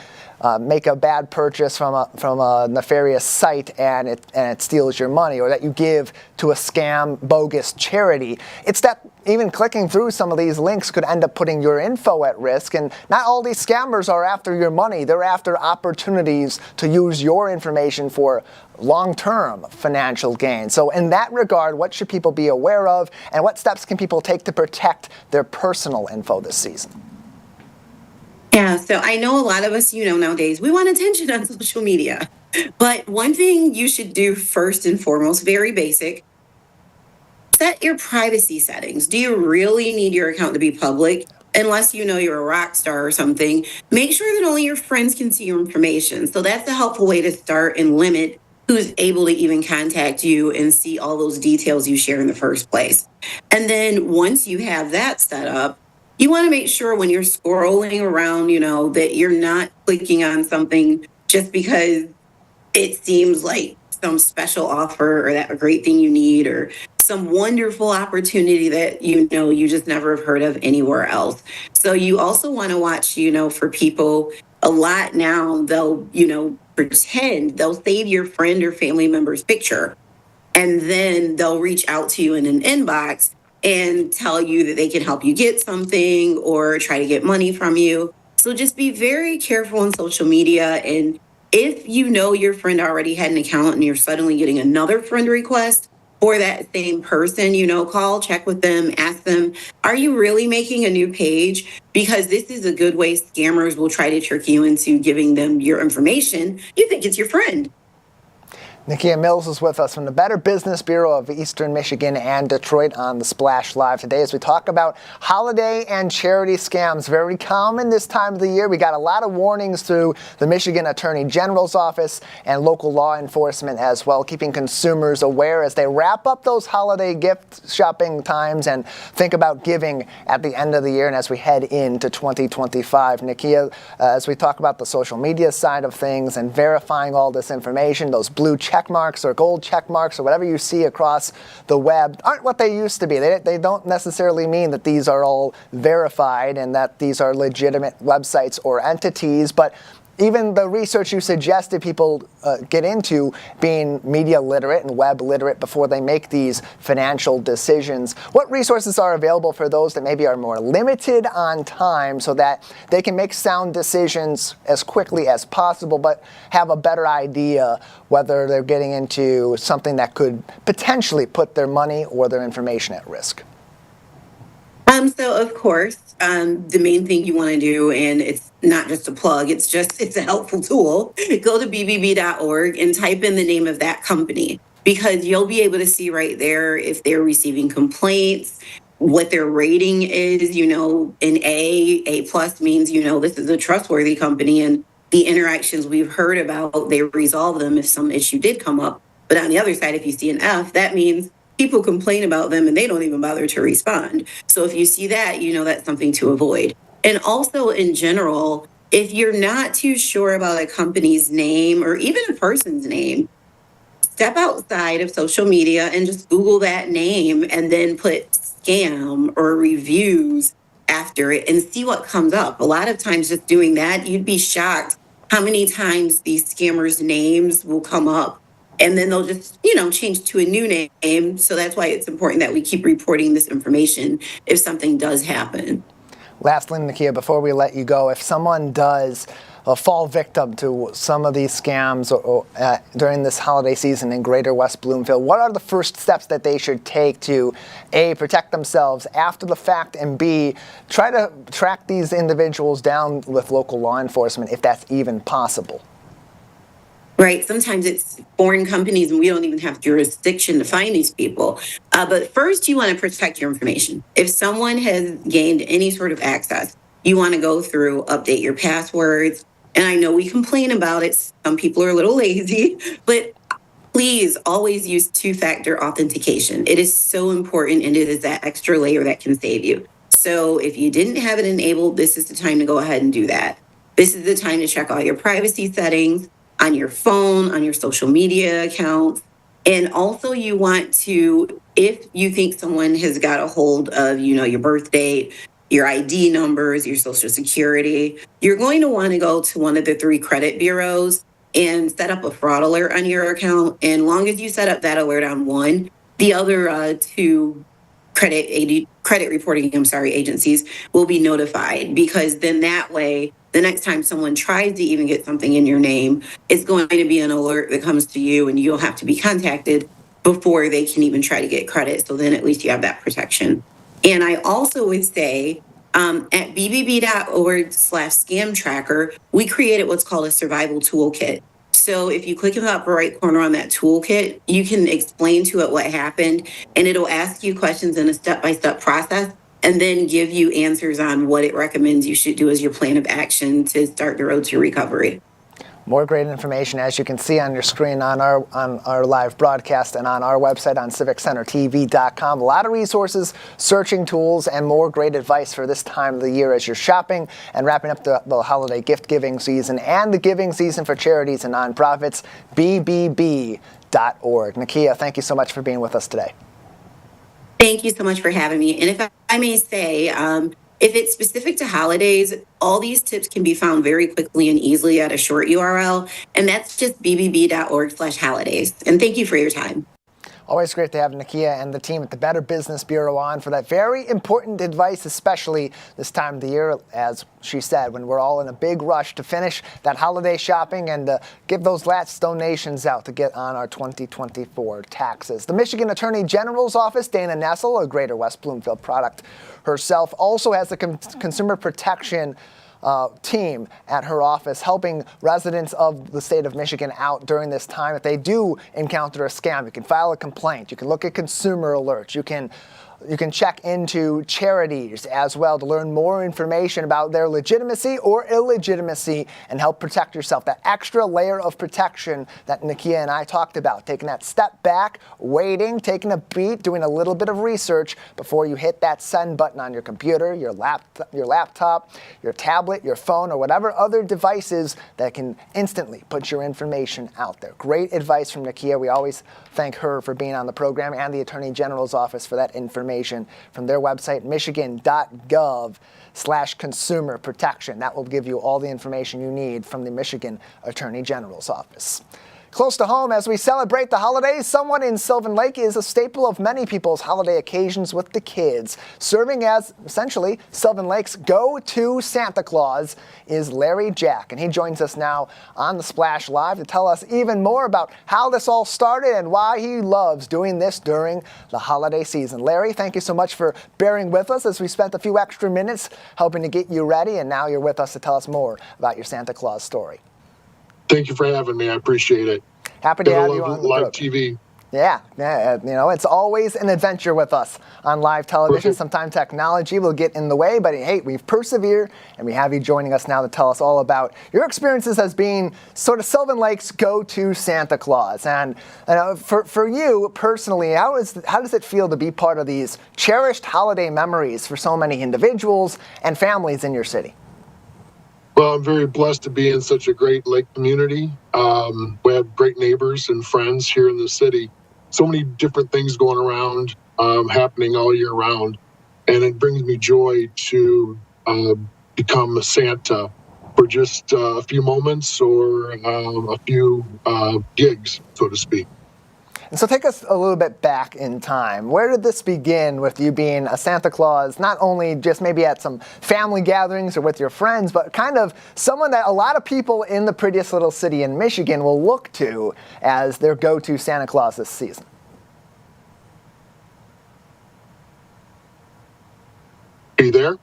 [SPEAKER 2] make a bad purchase from a nefarious site and it steals your money, or that you give to a scam, bogus charity. It's that even clicking through some of these links could end up putting your info at risk. And not all these scammers are after your money. They're after opportunities to use your information for long-term financial gain. So in that regard, what should people be aware of, and what steps can people take to protect their personal info this season?
[SPEAKER 4] Yeah, so I know a lot of us, you know, nowadays, we want attention on social media. But one thing you should do first and foremost, very basic, set your privacy settings. Do you really need your account to be public? Unless you know you're a rock star or something, make sure that only your friends can see your information. So that's a helpful way to start and limit who's able to even contact you and see all those details you share in the first place. And then once you have that set up, you want to make sure when you're scrolling around, you know, that you're not clicking on something just because it seems like some special offer or that great thing you need or some wonderful opportunity that, you know, you just never have heard of anywhere else. So you also want to watch, you know, for people a lot now, they'll, you know, pretend they'll save your friend or family member's picture and then they'll reach out to you in an inbox and tell you that they can help you get something or try to get money from you. So just be very careful on social media. And if you know your friend already had an account and you're suddenly getting another friend request for that same person, you know, call, check with them, ask them, are you really making a new page? Because this is a good way scammers will try to trick you into giving them your information. You think it's your friend.
[SPEAKER 2] Nakia Mills is with us from the Better Business Bureau of Eastern Michigan and Detroit on the Splash Live today as we talk about holiday and charity scams. Very common this time of the year. We got a lot of warnings through the Michigan Attorney General's office and local law enforcement as well, keeping consumers aware as they wrap up those holiday gift shopping times and think about giving at the end of the year and as we head into 2025. Nakia, as we talk about the social media side of things and verifying all this information, those blue check marks or gold check marks or whatever you see across the web aren't what they used to be. They don't necessarily mean that these are all verified and that these are legitimate websites or entities, but even the research you suggested people get into being media literate and web literate before they make these financial decisions. What resources are available for those that maybe are more limited on time so that they can make sound decisions as quickly as possible but have a better idea whether they're getting into something that could potentially put their money or their information at risk?
[SPEAKER 4] So of course, the main thing you want to do, and it's not just a plug, it's a helpful tool. Go to bbb.org and type in the name of that company because you'll be able to see right there if they're receiving complaints, what their rating is. You know, an A plus means, you know, this is a trustworthy company and the interactions we've heard about, they resolve them if some issue did come up. But on the other side, if you see an F, that means people complain about them and they don't even bother to respond. So if you see that, you know that's something to avoid. And also in general, if you're not too sure about a company's name or even a person's name, step outside of social media and just Google that name and then put scam or reviews after it and see what comes up. A lot of times just doing that, you'd be shocked how many times these scammers' names will come up, and then they'll just, change to a new name. So that's why it's important that we keep reporting this information if something does happen.
[SPEAKER 2] Lastly, Nakia, before we let you go, if someone does fall victim to some of these scams during this holiday season in Greater West Bloomfield, what are the first steps that they should take to, A, protect themselves after the fact, and B, try to track these individuals down with local law enforcement if that's even possible?
[SPEAKER 4] Right. Sometimes it's foreign companies and we don't even have jurisdiction to find these people. But first, you want to protect your information. If someone has gained any sort of access, you want to go through, update your passwords. And I know we complain about it. Some people are a little lazy, but please always use two-factor authentication. It is so important, and it is that extra layer that can save you. So if you didn't have it enabled, this is the time to go ahead and do that. This is the time to check all your privacy settings on your phone, on your social media accounts. And also you want to, if you think someone has got a hold of, your birth date, your ID numbers, your social security, you're going to want to go to one of the 3 credit bureaus and set up a fraud alert on your account. And long as you set up that alert on one, the other 2 credit reporting agencies will be notified, because then that way, the next time someone tries to even get something in your name, it's going to be an alert that comes to you, and you'll have to be contacted before they can even try to get credit. So then at least you have that protection. And I also would say at bbb.org/scam tracker, we created what's called a survival toolkit. So if you click in the upper right corner on that toolkit, you can explain to it what happened, and it'll ask you questions in a step-by-step process, and then give you answers on what it recommends you should do as your plan of action to start the road to recovery.
[SPEAKER 2] More great information, as you can see on your screen on our live broadcast and on our website on civiccentertv.com. A lot of resources, searching tools, and more great advice for this time of the year as you're shopping and wrapping up the holiday gift-giving season and the giving season for charities and nonprofits. bbb.org. Nakia, thank you so much for being with us today.
[SPEAKER 4] Thank you so much for having me. And if I may say, if it's specific to holidays, all these tips can be found very quickly and easily at a short URL, and that's just bbb.org/holidays. And thank you for your time.
[SPEAKER 2] Always great to have Nakia and the team at the Better Business Bureau on for that very important advice, especially this time of the year, as she said, when we're all in a big rush to finish that holiday shopping and give those last donations out to get on our 2024 taxes. The Michigan Attorney General's Office, Dana Nessel, a Greater West Bloomfield product herself, also has the consumer protection team at her office helping residents of the state of Michigan out during this time. If they do encounter a scam, you can file a complaint. You can look at consumer alerts. You can check into charities as well to learn more information about their legitimacy or illegitimacy and help protect yourself. That extra layer of protection that Nakia and I talked about, taking that step back, waiting, taking a beat, doing a little bit of research before you hit that send button on your computer, your laptop, your tablet, your phone, or whatever other devices that can instantly put your information out there. Great advice from Nakia. We always thank her for being on the program and the Attorney General's office for that information from their website, michigan.gov/consumer protection. That will give you all the information you need from the Michigan Attorney General's office. Close to home, as we celebrate the holidays, someone in Sylvan Lake is a staple of many people's holiday occasions with the kids. Serving as, essentially, Sylvan Lake's go-to Santa Claus is Larry Jack, and he joins us now on the Splash Live to tell us even more about how this all started and why he loves doing this during the holiday season. Larry, thank you so much for bearing with us as we spent a few extra minutes helping to get you ready, and now you're with us to tell us more about your Santa Claus story.
[SPEAKER 3] Thank you for having me. I appreciate it.
[SPEAKER 2] Happy to have you on the
[SPEAKER 3] live
[SPEAKER 2] program.
[SPEAKER 3] TV.
[SPEAKER 2] Yeah, it's always an adventure with us on live television. Sometimes technology will get in the way, but hey, we've persevered, and we have you joining us now to tell us all about your experiences as being sort of Sylvan Lake's go-to Santa Claus. And for you personally, how does it feel to be part of these cherished holiday memories for so many individuals and families in your city?
[SPEAKER 3] Well, I'm very blessed to be in such a great lake community. We have great neighbors and friends here in the city. So many different things going around, happening all year round. and it brings me joy to become a Santa for just a few moments or a few gigs, so to speak.
[SPEAKER 2] And so take us a little bit back in time. Where did this begin with you being a Santa Claus, not only just maybe at some family gatherings or with your friends, but kind of someone that a lot of people in the prettiest little city in Michigan will look to as their go-to Santa Claus this season?
[SPEAKER 3] Are you there?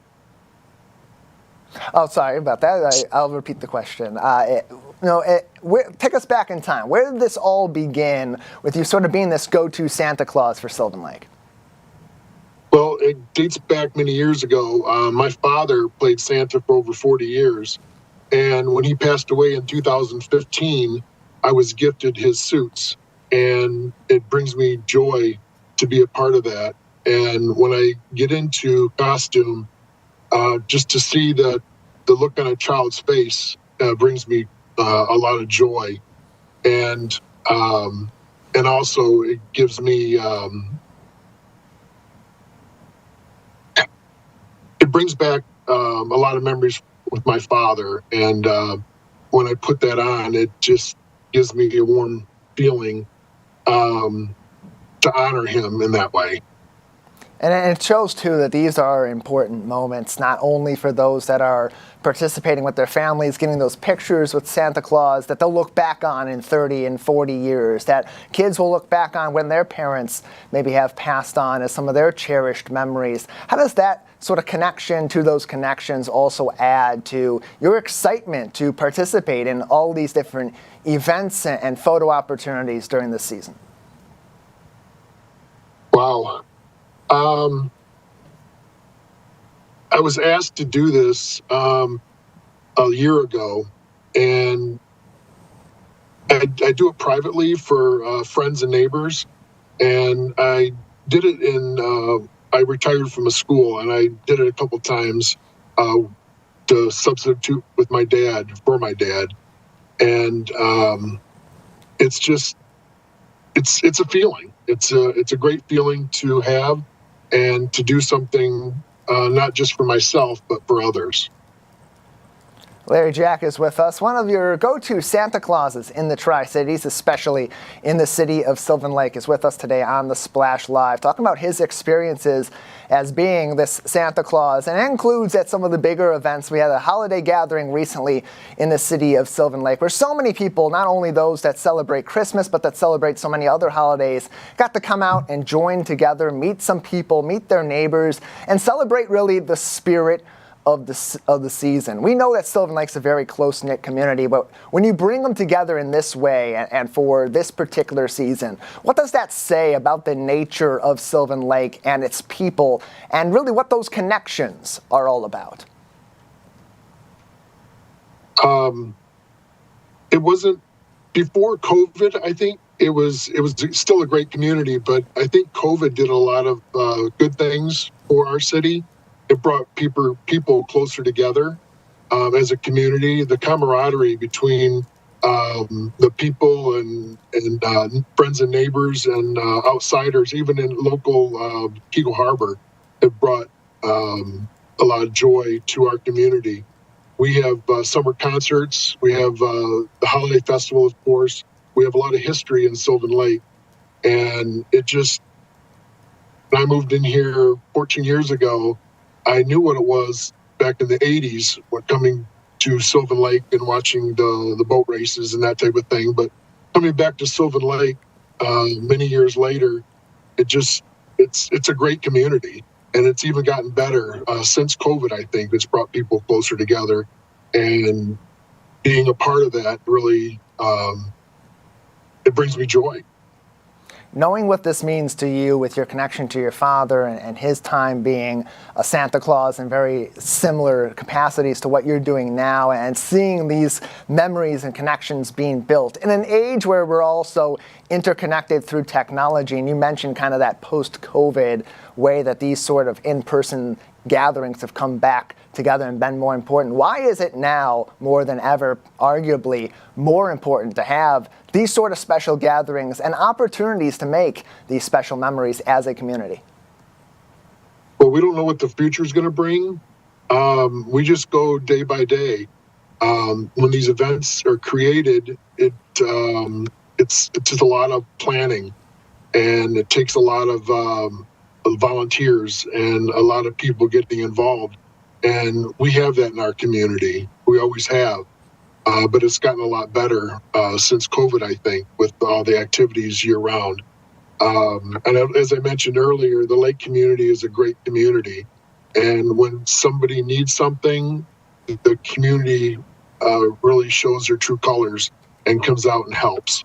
[SPEAKER 2] Oh, sorry about that. I'll repeat the question. Take us back in time. Where did this all begin with you sort of being this go-to Santa Claus for Sylvan Lake?
[SPEAKER 3] Well, it dates back many years ago. My father played Santa for over 40 years. And when he passed away in 2015, I was gifted his suits. And it brings me joy to be a part of that. And when I get into costume, just to see the look on a child's face brings me a lot of joy, and also it gives me it brings back a lot of memories with my father, and when I put that on, it just gives me a warm feeling to honor him in that way.
[SPEAKER 2] And it shows, too, that these are important moments, not only for those that are participating with their families, getting those pictures with Santa Claus that they'll look back on in 30 and 40 years, that kids will look back on when their parents maybe have passed on as some of their cherished memories. How does that sort of connection to those connections also add to your excitement to participate in all these different events and photo opportunities during this season?
[SPEAKER 3] Wow. I was asked to do this a year ago, and I do it privately for friends and neighbors. And I did it I retired from a school, and I did it a couple times to substitute with my dad, for my dad. And it's a feeling. It's a great feeling to have, and to do something not just for myself, but for others.
[SPEAKER 2] Larry Jack is with us, one of your go-to Santa Clauses in the Tri-Cities, especially in the city of Sylvan Lake, is with us today on the Splash Live, talking about his experiences as being this Santa Claus. And it includes at some of the bigger events. We had a holiday gathering recently in the city of Sylvan Lake, where so many people, not only those that celebrate Christmas, but that celebrate so many other holidays, got to come out and join together, meet some people, meet their neighbors, and celebrate really the spirit of the season. We know that Sylvan Lake's a very close-knit community, but when you bring them together in this way and for this particular season, what does that say about the nature of Sylvan Lake and its people, and really what those connections are all about?
[SPEAKER 3] It wasn't before COVID. I think it was still a great community, but I think COVID did a lot of good things for our city. It brought people closer together as a community. The camaraderie between the people and friends and neighbors and outsiders, even in local Keagle Harbor, it brought a lot of joy to our community. We have summer concerts. We have the holiday festival, of course. We have a lot of history in Sylvan Lake, and it just, when I moved in here 14 years ago, I knew what it was back in the 80s, when coming to Sylvan Lake and watching the boat races and that type of thing. But coming back to Sylvan Lake many years later, it's a great community, and it's even gotten better since COVID. I think it's brought people closer together, and being a part of that really it brings me joy.
[SPEAKER 2] Knowing what this means to you with your connection to your father and his time being a Santa Claus in very similar capacities to what you're doing now, and seeing these memories and connections being built in an age where we're also interconnected through technology. And you mentioned kind of that post-COVID way that these sort of in-person gatherings have come back together and been more important. Why is it now more than ever, arguably more important, to have these sort of special gatherings and opportunities to make these special memories as a community?
[SPEAKER 3] Well, we don't know what the future is going to bring. We just go day by day. When these events are created, it's just a lot of planning, and it takes a lot of volunteers and a lot of people getting involved. And we have that in our community. We always have. But it's gotten a lot better since COVID, I think, with all the activities year round. And as I mentioned earlier, the lake community is a great community. And when somebody needs something, the community really shows their true colors and comes out and helps.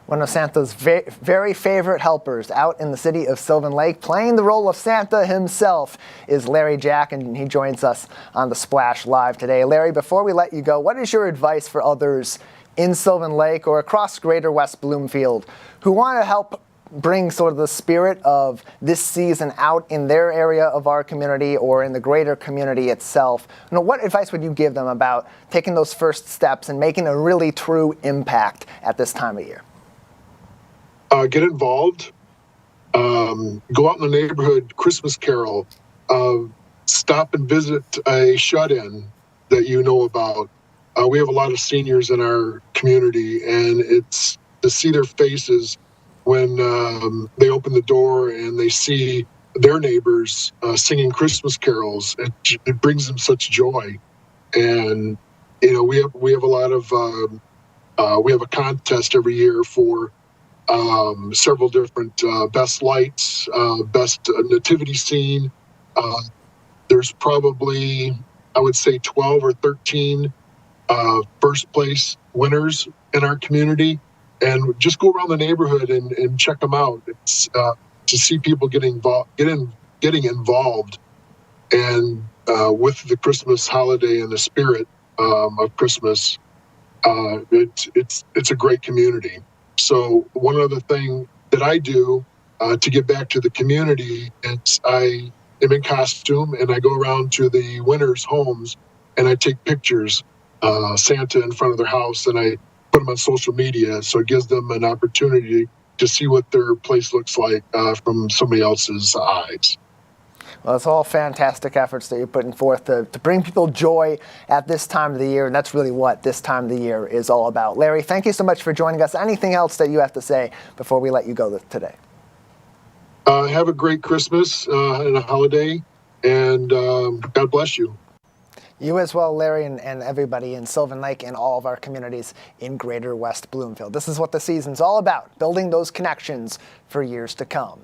[SPEAKER 2] One of Santa's very favorite helpers out in the city of Sylvan Lake, playing the role of Santa himself, is Larry Jack, and he joins us on the Splash Live today. Larry, before we let you go, what is your advice for others in Sylvan Lake or across Greater West Bloomfield who want to help bring sort of the spirit of this season out in their area of our community or in the greater community itself? You know, what advice would you give them about taking those first steps and making a really true impact at this time of year?
[SPEAKER 3] Get involved. Go out in the neighborhood, Christmas carol. Stop and visit a shut-in that you know about. We have a lot of seniors in our community, and it's to see their faces when they open the door and they see their neighbors singing Christmas carols. It brings them such joy. And you know, we have a lot of we have a contest every year for several different best lights, best nativity scene. There's probably, I would say, 12 or 13 first place winners in our community. And just go around the neighborhood and check them out. It's to see people getting involved, and with the Christmas holiday and the spirit of Christmas. It's a great community. So one other thing that I do to give back to the community is I am in costume and I go around to the winners' homes and I take pictures, Santa in front of their house, and I put them on social media, so it gives them an opportunity to see what their place looks like from somebody else's eyes.
[SPEAKER 2] Well, it's all fantastic efforts that you're putting forth to bring people joy at this time of the year, and that's really what this time of the year is all about. Larry, thank you so much for joining us. Anything else that you have to say before we let you go today?
[SPEAKER 3] Have a great Christmas and a holiday, and God bless you.
[SPEAKER 2] You as well, Larry, and everybody in Sylvan Lake and all of our communities in Greater West Bloomfield. This is what the season's all about, building those connections for years to come.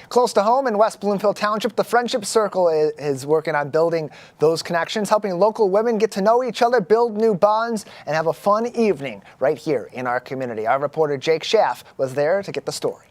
[SPEAKER 2] Close to home in West Bloomfield Township, the Friendship Circle is working on building those connections, helping local women get to know each other, build new bonds, and have a fun evening right here in our community. Our reporter Jake Schaff was there to get the story.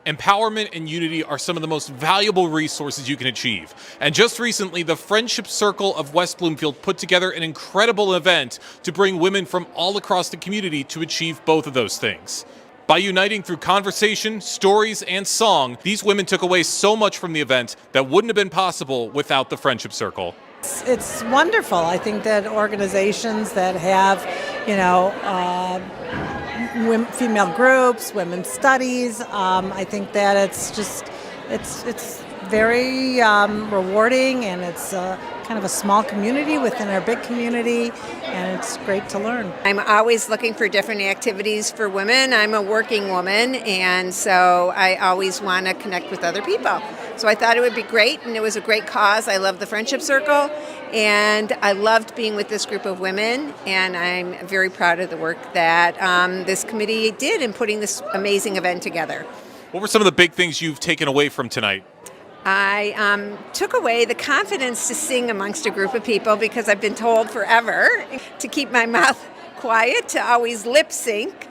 [SPEAKER 13] Empowerment and unity are some of the most valuable resources you can achieve. And just recently, the Friendship Circle of West Bloomfield put together an incredible event to bring women from all across the community to achieve both of those things. By uniting through conversation, stories, and song, these women took away so much from the event that wouldn't have been possible without the Friendship Circle.
[SPEAKER 5] It's wonderful. I think that organizations that have, female groups, women's studies, I think that it's very rewarding, and it's kind of a small community within our big community, and it's great to learn.
[SPEAKER 6] I'm always looking for different activities for women. I'm a working woman, and so I always want to connect with other people. So I thought it would be great, and it was a great cause. I love the Friendship Circle, and I loved being with this group of women, and I'm very proud of the work that this committee did in putting this amazing event together.
[SPEAKER 13] What were some of the big things you've taken away from tonight?
[SPEAKER 6] I took away the confidence to sing amongst a group of people, because I've been told forever to keep my mouth quiet, to always lip sync,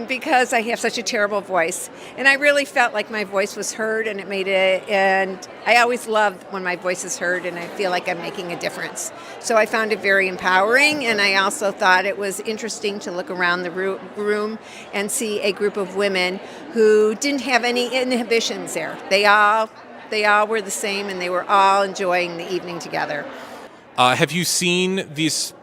[SPEAKER 6] because I have such a terrible voice. And I really felt like my voice was heard, and and I always love when my voice is heard and I feel like I'm making a difference. So I found it very empowering, and I also thought it was interesting to look around the room and see a group of women who didn't have any inhibitions there. They all were the same, and they were all enjoying the evening together.
[SPEAKER 13] Have you seen these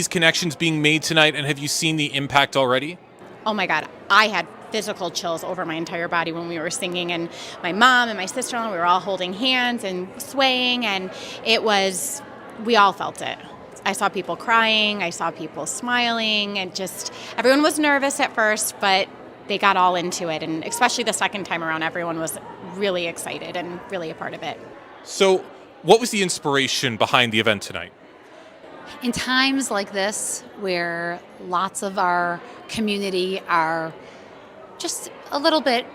[SPEAKER 13] connections being made tonight, and have you seen the impact already?
[SPEAKER 7] Oh my God, I had physical chills over my entire body when we were singing, and my mom and my sister-in-law, we were all holding hands and swaying, and we all felt it. I saw people crying, I saw people smiling, and just everyone was nervous at first, but they got all into it, and especially the second time around, everyone was really excited and really a part of it.
[SPEAKER 13] So, what was the inspiration behind the event tonight?
[SPEAKER 8] In times like this, where lots of our community are just a little bit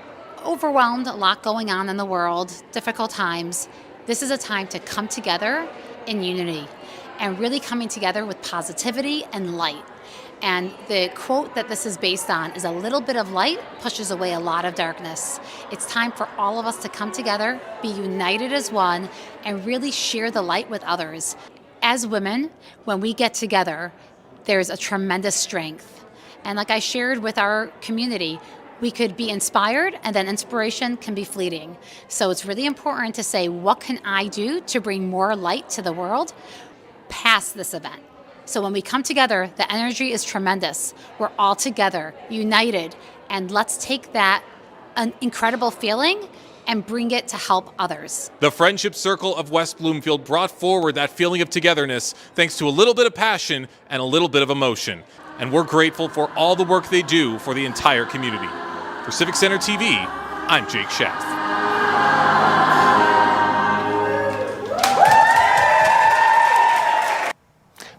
[SPEAKER 8] overwhelmed, a lot going on in the world, difficult times, this is a time to come together in unity and really coming together with positivity and light. And the quote that this is based on is, a little bit of light pushes away a lot of darkness. It's time for all of us to come together, be united as one, and really share the light with others. As women, when we get together, there's a tremendous strength. And like I shared with our community, we could be inspired, and then inspiration can be fleeting. So it's really important to say, what can I do to bring more light to the world past this event? So when we come together, the energy is tremendous. We're all together, united, and let's take that incredible feeling and bring it to help others.
[SPEAKER 13] The Friendship Circle of West Bloomfield brought forward that feeling of togetherness thanks to a little bit of passion and a little bit of emotion. And we're grateful for all the work they do for the entire community. For Civic Center TV, I'm Jake Schaff.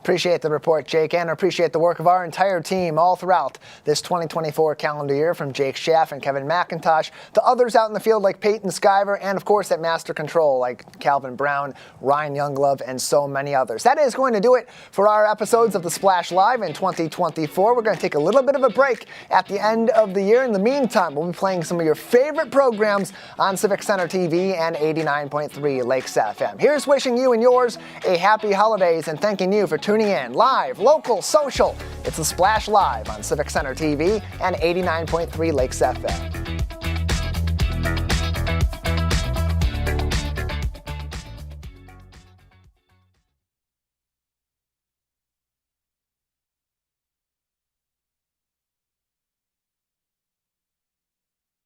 [SPEAKER 2] Appreciate the report, Jake, and appreciate the work of our entire team all throughout this 2024 calendar year, from Jake Schaff and Kevin McIntosh to others out in the field like Peyton Skyver, and of course at Master Control like Calvin Brown, Ryan Younglove, and so many others. That is going to do it for our episodes of the Splash Live in 2024. We're going to take a little bit of a break at the end of the year. In the meantime, we'll be playing some of your favorite programs on Civic Center TV and 89.3 Lakes FM. Here's wishing you and yours a happy holidays and thanking you for tuning in live, local, social. It's the Splash Live on Civic Center TV and 89.3 Lakes FM.